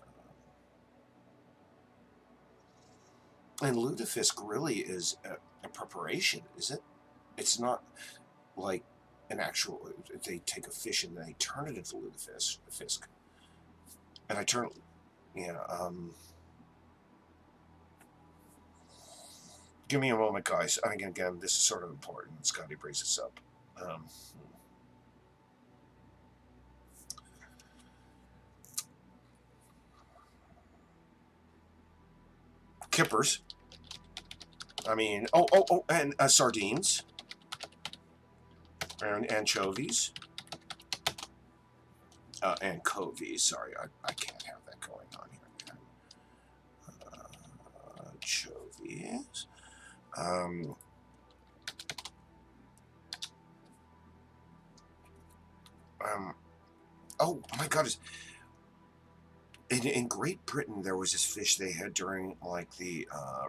And lutefisk really is a preparation, is it? It's not like an actual. They take a fish and they turn it into lutefisk. And I turn, yeah. Give me a moment, guys. Again, this is sort of important. Scotty brings this up. Kippers. And sardines. And anchovies. Anchovies. Sorry, I can't have that going on here. Anchovies. Oh my God! In Great Britain, there was this fish they had during like the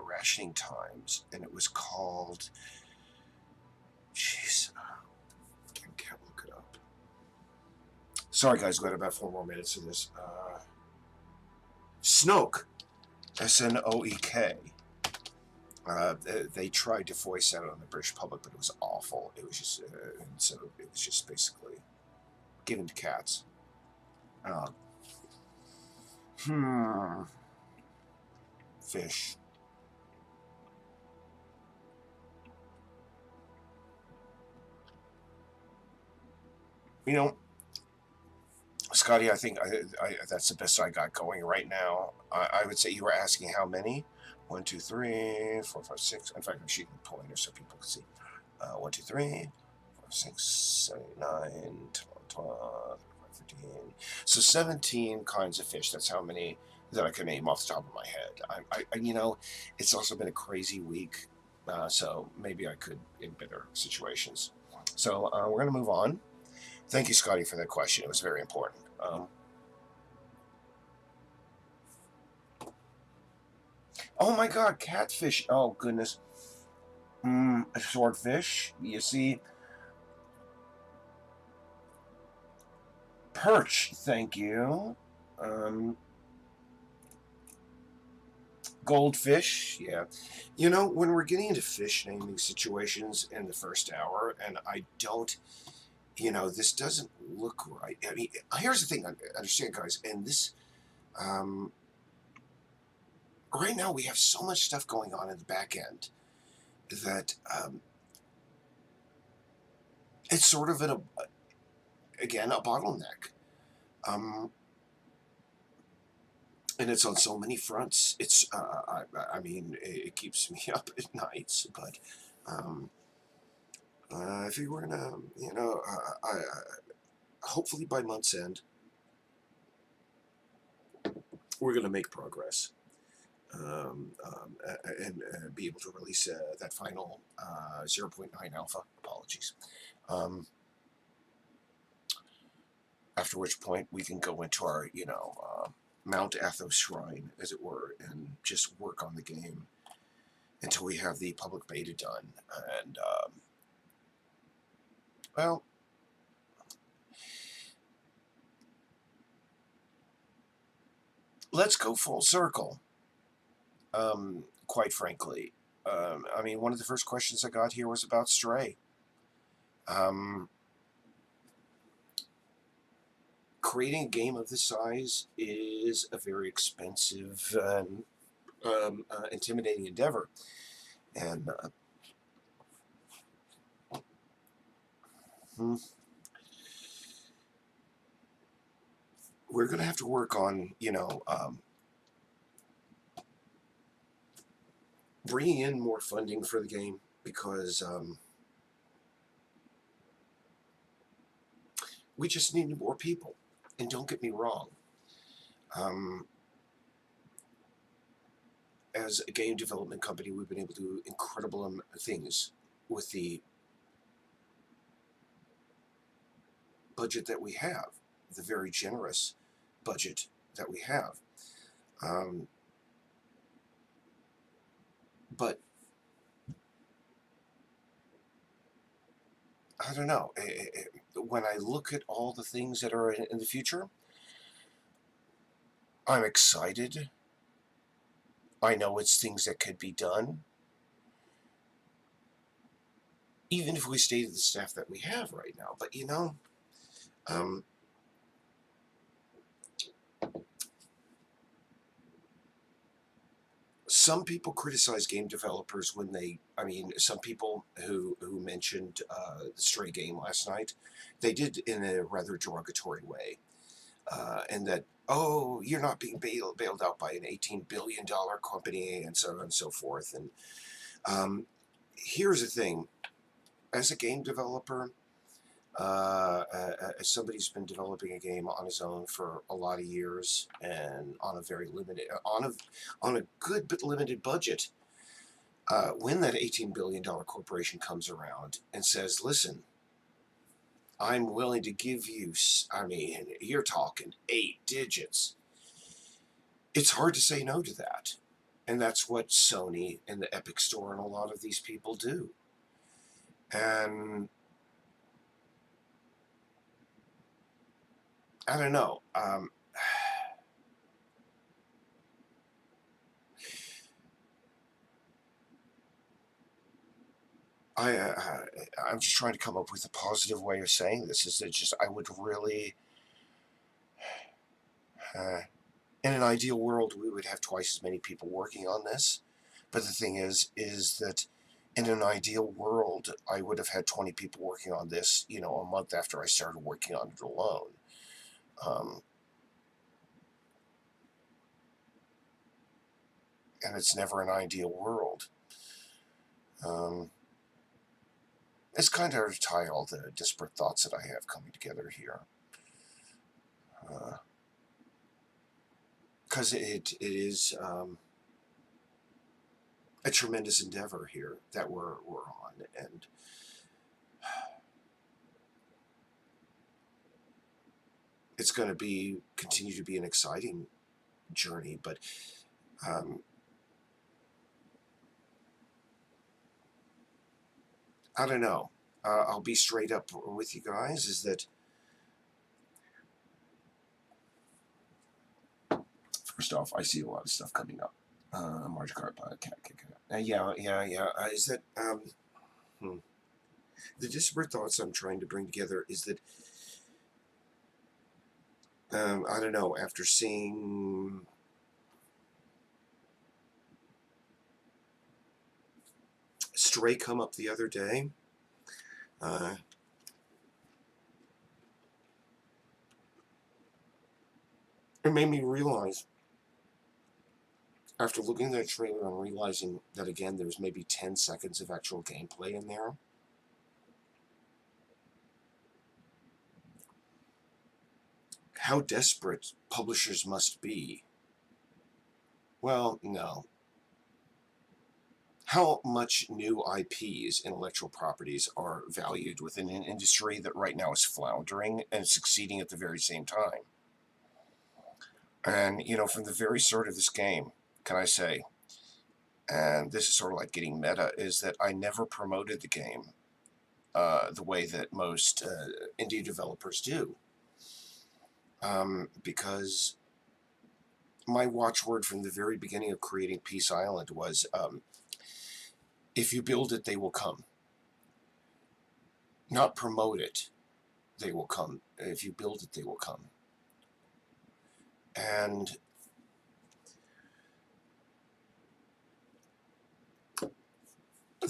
rationing times, and it was called. Jeez, can't look it up. Sorry, guys. We got about 4 more minutes of this. Snook, Snoek. They tried to voice that on the British public, but it was awful. It was just, and so it was just basically given to cats. Fish. Scotty, I think that's the best I got going right now. I would say you were asking how many? 1, 2, 3, 4, 5, 6. In fact, I'm shooting a pointer so people can see. 1, 2, 3, 4, 6, 7, 9, 12, 15. So 17 kinds of fish. That's how many that I can name off the top of my head. It's also been a crazy week, so maybe I could in better situations. So we're going to move on. Thank you, Scotty, for that question. It was very important. Oh my God, catfish! Oh goodness. Swordfish. You see, Perch, thank you. Um, Goldfish, yeah. You know, when we're getting into fish naming situations in the first hour, and I don't, this doesn't look right. I mean, here's the thing, understand, guys, and this, um, right now we have so much stuff going on in the back end that it's sort of again, a bottleneck. Um, and it's on so many fronts. I mean, it keeps me up at nights, but um, I think we're gonna, hopefully by month's end, we're gonna make progress. And be able to release that final zero point 0.9 alpha. Apologies. Um, After which point we can go into our, Mount Athos shrine, as it were, and just work on the game until we have the public beta done. And, well, let's go full circle. Quite frankly, I mean, one of the first questions I got here was about Stray. Um, Creating a game of this size is a very expensive and intimidating endeavor. And hmm, we're going to have to work on, bringing in more funding for the game because we just need more people. And don't get me wrong, um, as a game development company, we've been able to do incredible things with the budget that we have, the very generous budget that we have. Um, but I don't know. When I look at all the things that are in the future, I'm excited. I know it's things that could be done, even if we stay to the staff that we have right now. But um, some people criticize game developers when I mean, some people who mentioned the Stray game last night, they did in a rather derogatory way, and that, oh, you're not being bailed out by an $18 billion company, and so on and so forth. And here's the thing: as a game developer, as somebody who's been developing a game on his own for a lot of years and on a very limited, on a good but limited budget, when that $18 billion corporation comes around and says, "Listen, I'm willing to give you," I mean, you're talking 8 digits. It's hard to say no to that, and that's what Sony and the Epic Store and a lot of these people do. And I don't know. I'm just trying to come up with a positive way of saying this. Is that just I would really, in an ideal world, we would have twice as many people working on this. But the thing is that in an ideal world, I would have had 20 people working on this, a month after I started working on it alone. Um, and it's never an ideal world. Um, it's kind of hard to tie all the disparate thoughts that I have coming together here. Because it is a tremendous endeavor here that we're on, and it's going to continue to be an exciting journey. But um, I don't know. I'll be straight up with you guys. Is that First off, I see a lot of stuff coming up. Mario Kart, yeah. Is that the disparate thoughts I'm trying to bring together is that I don't know. After seeing Stray come up the other day, it made me realize, after looking at that trailer and realizing that again there's maybe 10 seconds of actual gameplay in there, how desperate publishers must be. Well, no. How much new IPs, intellectual properties, are valued within an industry that right now is floundering and succeeding at the very same time. And, from the very start of this game, can I say, and this is sort of like getting meta, is that I never promoted the game the way that most indie developers do. Because my watchword from the very beginning of creating Peace Island was, if you build it, they will come. Not promote it, they will come. If you build it, they will come. And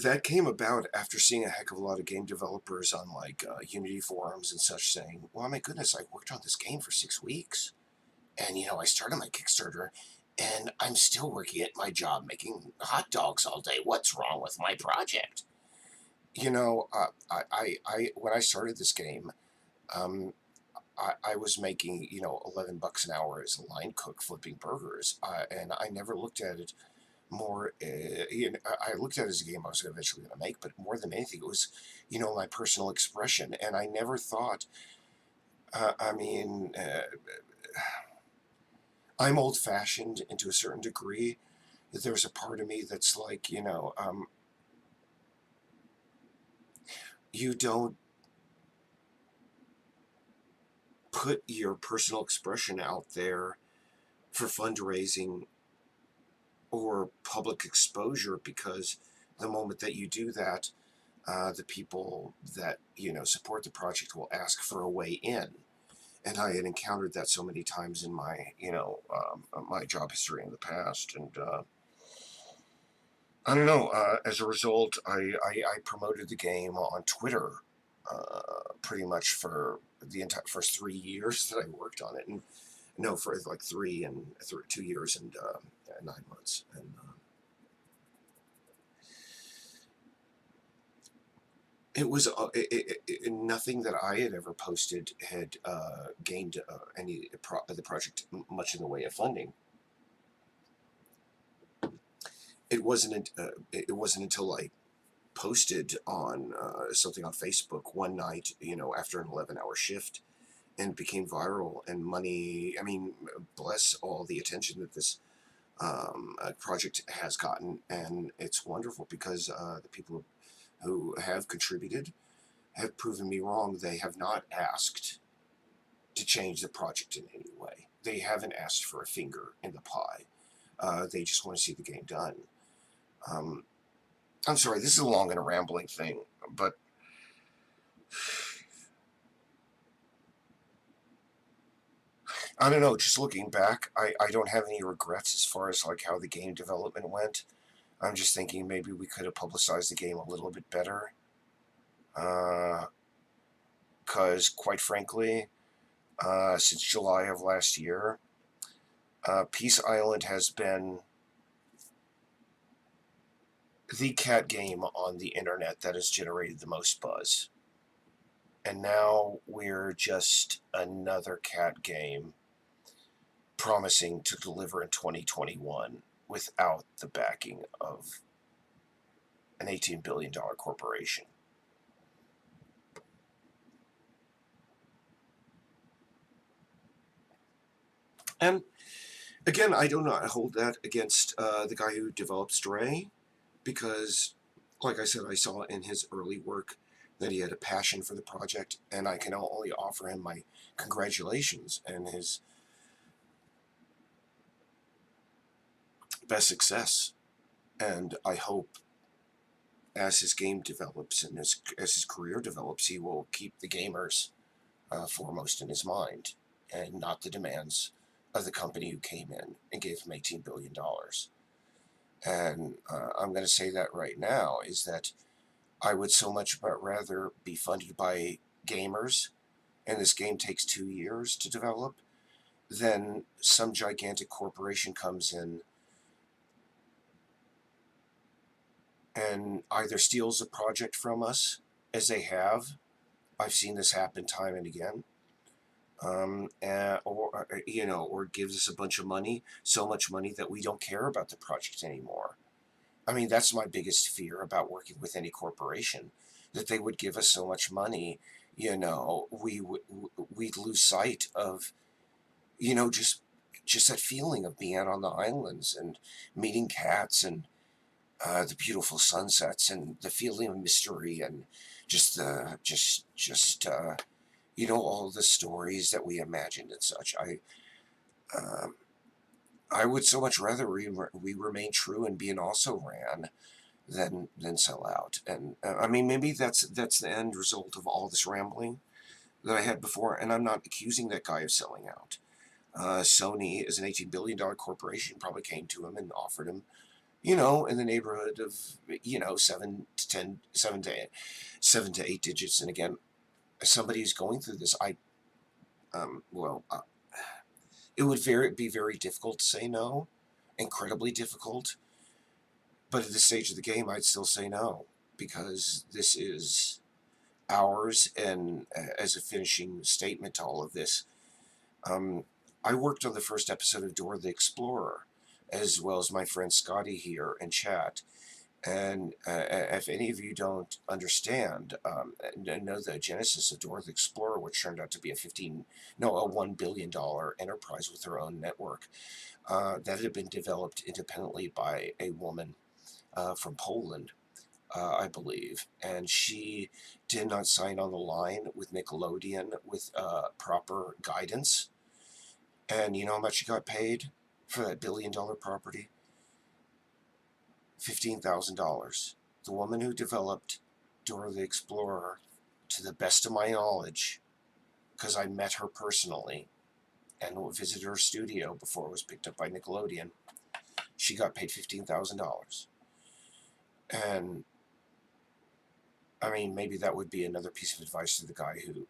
that came about after seeing a heck of a lot of game developers on Unity forums and such saying, well, my goodness, I worked on this game for 6 weeks. And, I started my Kickstarter and I'm still working at my job making hot dogs all day. What's wrong with my project? I when I started this game, I was making, $11 an hour as a line cook flipping burgers. And I never looked at it more, I looked at it as a game I was eventually going to make, but more than anything, it was, my personal expression. And I never thought, I'm old fashioned into a certain degree. There's a part of me that's like, you don't put your personal expression out there for fundraising or public exposure, because the moment that you do that, the people that support the project will ask for a way in. And I had encountered that so many times in my my job history in the past. And I don't know, as a result, I promoted the game on Twitter pretty much for the entire first 3 years that I worked on it. And no, for like 2 years and 9 months. And it was nothing that I had ever posted had gained any the project much in the way of funding. It wasn't until I posted on something on Facebook one night, after an 11-hour shift, and it became viral, and money. I mean, bless all the attention that this project has gotten, and it's wonderful because the people who have contributed have proven me wrong. They have not asked to change the project in any way. They haven't asked for a finger in the pie. They just want to see the game done. I'm sorry, this is a long and a rambling thing, but I don't know, just looking back, I don't have any regrets as far as like how the game development went. I'm just thinking maybe we could have publicized the game a little bit better. Because quite frankly, since July of last year, Peace Island has been the cat game on the internet that has generated the most buzz. And now we're just another cat game promising to deliver in 2021 without the backing of an $18 billion corporation. And again, I do not hold that against the guy who developed Stray, because, like I said, I saw in his early work that he had a passion for the project, and I can only offer him my congratulations and his best success. And I hope as his game develops and as his career develops, he will keep the gamers foremost in his mind and not the demands of the company who came in and gave him $18 billion. And I'm going to say that right now is that I would so much rather be funded by gamers, and this game takes 2 years to develop, than some gigantic corporation comes in and either steals a project from us, as they have. I've seen this happen time and again. Or gives us a bunch of money, so much money that we don't care about the project anymore. I mean, that's my biggest fear about working with any corporation, that they would give us so much money, we'd lose sight of, just that feeling of being out on the islands and meeting cats and the beautiful sunsets and the feeling of mystery and just the all the stories that we imagined and such. Um, I would so much rather we remain true and be an also ran than sell out. And I mean, maybe that's the end result of all this rambling that I had before. And I'm not accusing that guy of selling out. Sony, as an $18 billion corporation, probably came to him and offered him, in the neighborhood of, 7 to 8 digits. And again, as somebody who's going through this, it would be very difficult to say no, incredibly difficult. But at this stage of the game, I'd still say no, because this is ours. And as a finishing statement to all of this, I worked on the first episode of Dora the Explorer, as well as my friend Scotty here in chat. And if any of you don't understand, know the genesis of Dora the Explorer, which turned out to be a $1 billion enterprise with her own network, that had been developed independently by a woman from Poland, I believe. And she did not sign on the line with Nickelodeon with proper guidance. And you know how much she got paid for that $1 billion property? $15,000. The woman who developed Dora the Explorer, to the best of my knowledge, because I met her personally and visited her studio before it was picked up by Nickelodeon, she got paid $15,000. And I mean, maybe that would be another piece of advice to the guy who,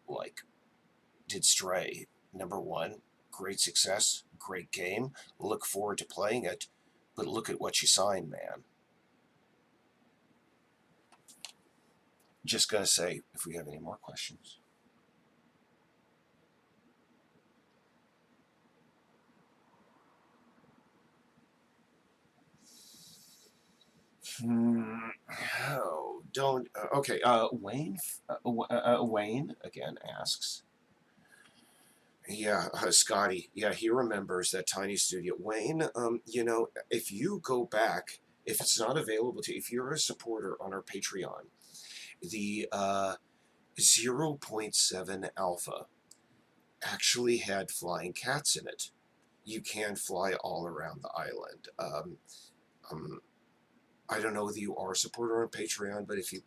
did Stray. Number one, great success, great game, look forward to playing it, but look at what you signed, man. Just gonna say, if we have any more questions. Oh, don't. Okay. Wayne again asks. Yeah, Scotty. Yeah, he remembers that tiny studio. Wayne, if you go back, if it's not available to you, if you're a supporter on our Patreon, the 0.7 alpha actually had flying cats in it. You can fly all around the island. I don't know whether you are a supporter on Patreon, but if you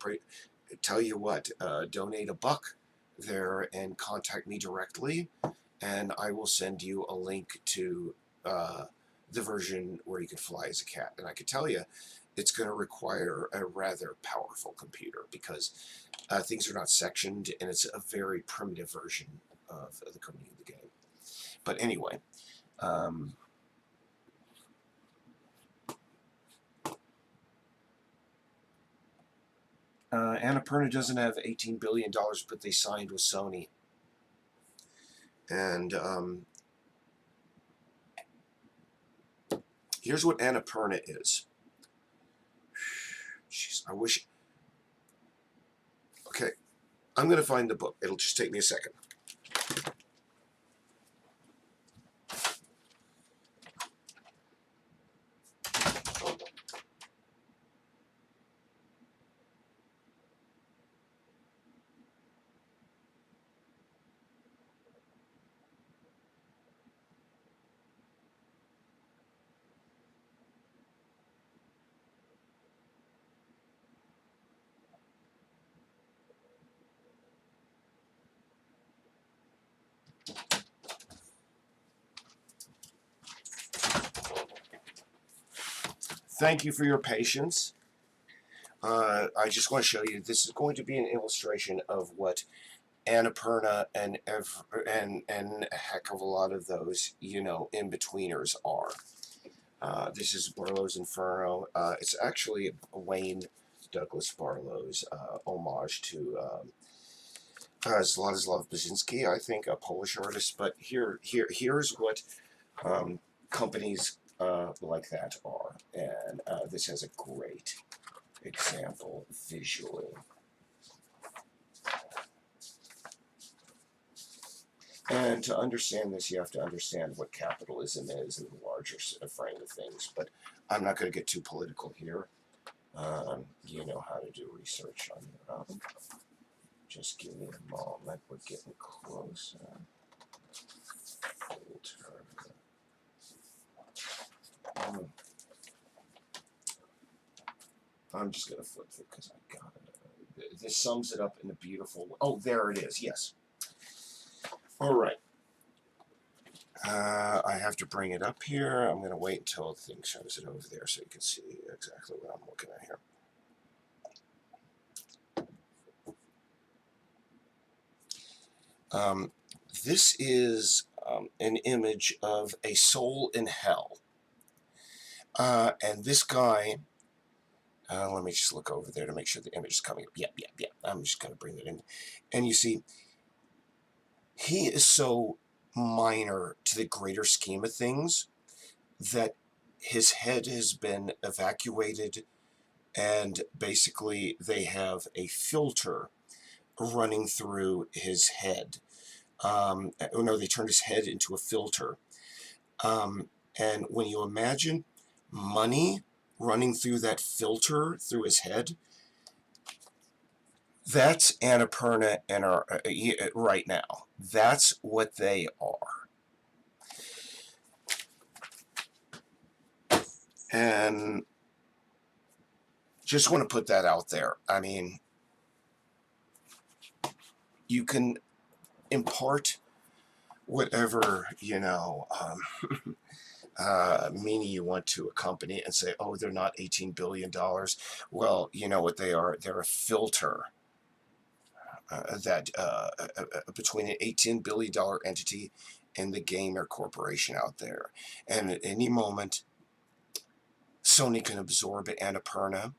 tell you what, donate $1 there and contact me directly, and I will send you a link to the version where you can fly as a cat. And I can tell you, it's going to require a rather powerful computer, because things are not sectioned, and it's a very primitive version of the coding of the game. But anyway, Annapurna doesn't have $18 billion, but they signed with Sony. And here's what Annapurna is. Jeez, I wish. Okay, I'm going to find the book. It'll just take me a second. Thank you for your patience. I just want to show you, this is going to be an illustration of what Annapurna and a heck of a lot of those, in-betweeners are. This is Barlow's Inferno. It's actually Wayne Douglas Barlow's homage to Zlatislav Brzezinski, I think, a Polish artist. But here's what companies like that are, and this has a great example visually. And to understand this, you have to understand what capitalism is in the larger frame of things. But I'm not going to get too political here. You know how to do research on your own. Just give me a moment. We're getting closer. I'm just going to flip through because I got it. This sums it up in a beautiful way. Oh, there it is. Yes. All right. I have to bring it up here. I'm going to wait until the thing shows it over there so you can see exactly what I'm looking at here. This is an image of a soul in hell. And this guy, let me just look over there to make sure the image is coming up. Yeah. I'm just going to bring it in. And you see, he is so minor to the greater scheme of things that his head has been evacuated, and basically they have a filter running through his head. No, they turned his head into a filter. And when you imagine money running through that filter through his head, that's Annapurna and right now. That's what they are. And just want to put that out there. I mean, you can impart whatever, meaning you want to a company and say, oh, they're not $18 billion. Well, you know what they are? They're a filter between an $18 billion entity and the gamer corporation out there. And at any moment, Sony can absorb Annapurna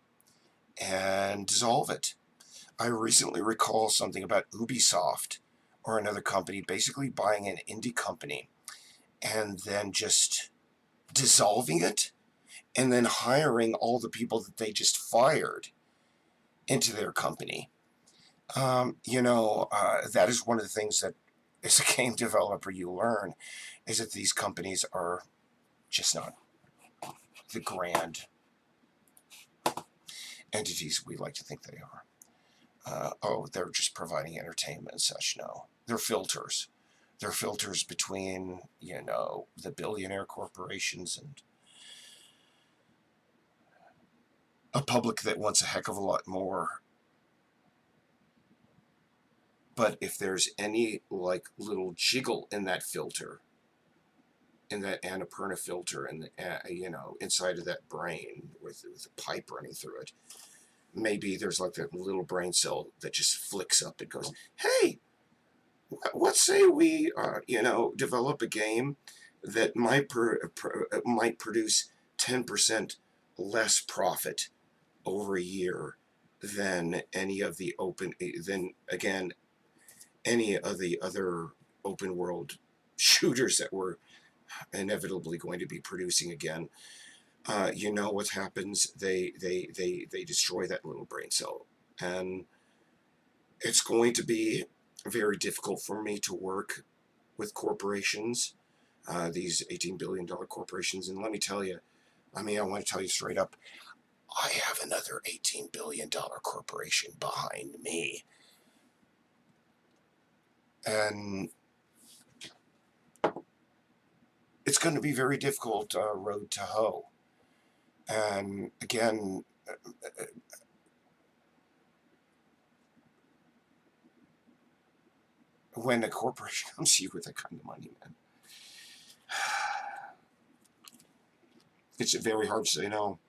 and dissolve it. I recently recall something about Ubisoft or another company basically buying an indie company and then just dissolving it and then hiring all the people that they just fired into their company. That is one of the things that as a game developer you learn, is that these companies are just not the grand entities we like to think they are. They're just providing entertainment and such. No, they're filters. They're filters between, the billionaire corporations and a public that wants a heck of a lot more. But if there's any little jiggle in that filter, in that Annapurna filter, and inside of that brain with a pipe running through it, maybe there's like that little brain cell that just flicks up and goes, hey, let's say we develop a game that might produce 10% less profit over a year than any of the other open world shooters that we're inevitably going to be producing again. What happens? They destroy that little brain cell, and it's going to be very difficult for me to work with corporations, these $18 billion corporations. And let me tell you, I want to tell you straight up, I have another $18 billion corporation behind me. And it's going to be very difficult road to hoe. And again, when a corporation comes to you with that kind of money, man, it's very hard to say no.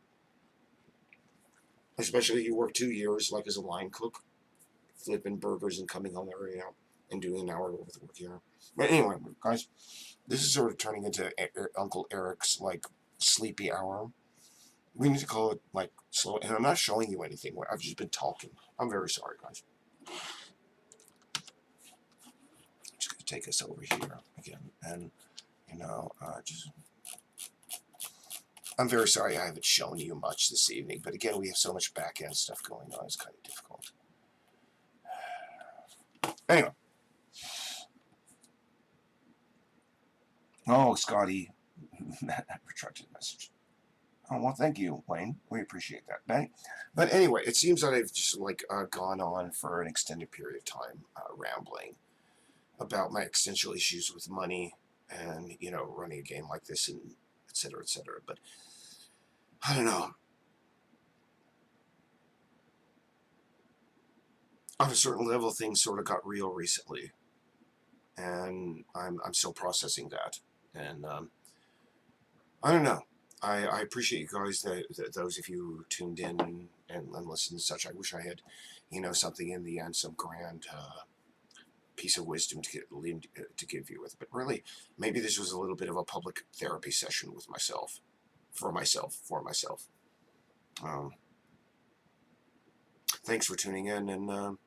Especially you work 2 years like as a line cook, flipping burgers and coming home every and doing an hour worth of work here. But anyway, guys, this is sort of turning into Uncle Eric's like sleepy hour. We need to call it like slow. And I'm not showing you anything. I've just been talking. I'm very sorry, guys. I'm just gonna take us over here again, and just. I'm very sorry I haven't shown you much this evening, but again, we have so much back end stuff going on. It's kind of difficult. Anyway. Oh, Scotty, that retracted message. Oh, well, thank you, Wayne. We appreciate that. But anyway, it seems that I've just gone on for an extended period of time rambling about my existential issues with money and, running a game like this and et cetera, et cetera. But I don't know. On a certain level, things sort of got real recently. And I'm still processing that. And I don't know. I appreciate you guys, those of you who tuned in and listened and such. I wish I had, something in the end, some grand piece of wisdom to give you with. But really, maybe this was a little bit of a public therapy session with myself, for myself. Thanks for tuning in, and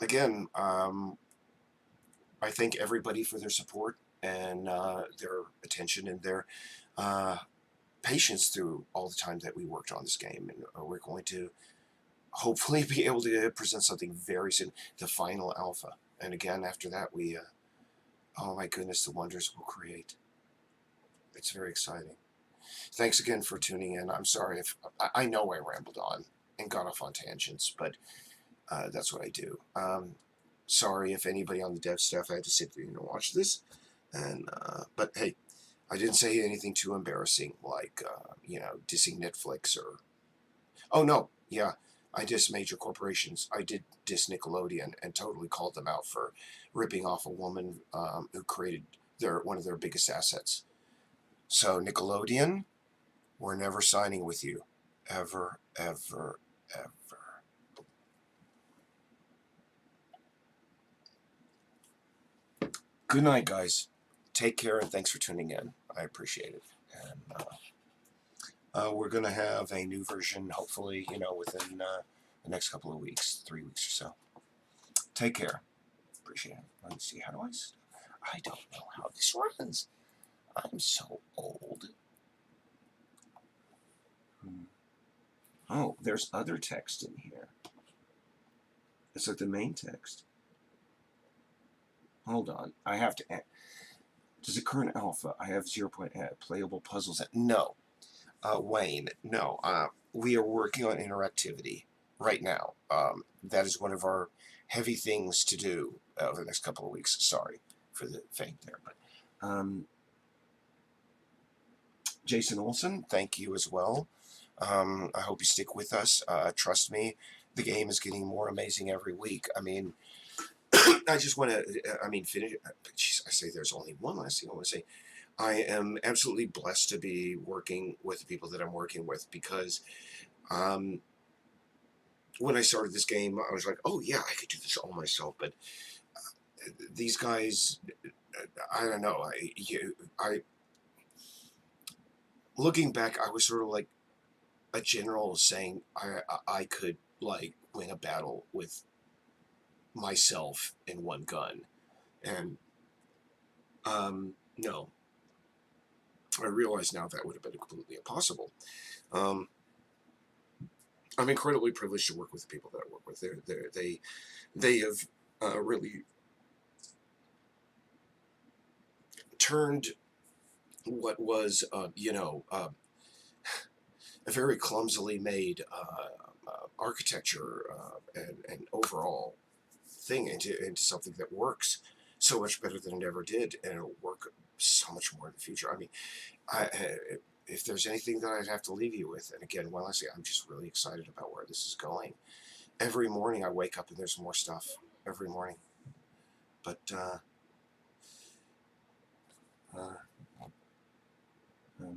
again, I thank everybody for their support and their attention and their patience through all the time that we worked on this game. And we're going to hopefully be able to present something very soon, the final alpha. And again, after that, oh my goodness, the wonders we'll create. It's very exciting. Thanks again for tuning in. I'm sorry if I know I rambled on and got off on tangents, but that's what I do. Sorry if anybody on the dev staff had to sit there and watch this. And but hey, I didn't say anything too embarrassing like dissing Netflix or. Oh no, yeah, I diss major corporations. I did diss Nickelodeon and totally called them out for ripping off a woman who created one of their biggest assets. So Nickelodeon, we're never signing with you, ever, ever, ever. Good night, guys. Take care, and thanks for tuning in. I appreciate it. And we're going to have a new version, hopefully, within the next couple of weeks, 3 weeks or so. Take care. Appreciate it. Let me see. How do I don't know how this runs. I'm so old. Oh, there's other text in here. It's like the main text. Hold on. I have to add. Does it current alpha? I have 0. Playable puzzles. No. Wayne, no. We are working on interactivity right now. That is one of our heavy things to do over the next couple of weeks. Sorry for the feint there. But Jason Olson, thank you as well. I hope you stick with us. Trust me, the game is getting more amazing every week. I mean, I just want to, finish. Geez, I say there's only one last thing I want to say. I am absolutely blessed to be working with the people that I'm working with because when I started this game, I was like, oh yeah, I could do this all myself. But these guys, I don't know. Looking back, I was sort of like a general saying I could like win a battle with myself in one gun, and no, I realize now that would have been completely impossible. I'm incredibly privileged to work with the people that I work with. They have really turned what was a very clumsily made architecture and overall thing into something that works so much better than it ever did, and it'll work so much more in the future. I mean, if there's anything that I'd have to leave you with, and again, well, I say I'm just really excited about where this is going, every morning I wake up and there's more stuff every morning. But oh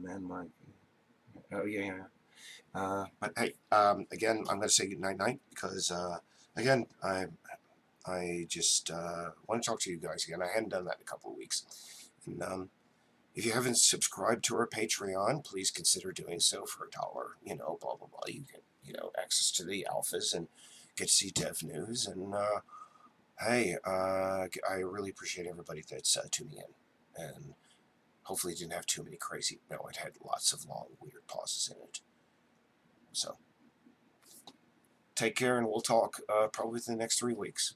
man, my oh yeah. But hey, again, I'm going to say good night because again, I just want to talk to you guys again. I hadn't done that in a couple of weeks, and if you haven't subscribed to our Patreon, please consider doing so for $1. You know, blah blah blah. You get access to the alphas and get to see dev news. And hey, I really appreciate everybody that's tuning in, and hopefully it didn't have too many crazy. No, it had lots of long weird pauses in it. So take care, and we'll talk probably within the next 3 weeks.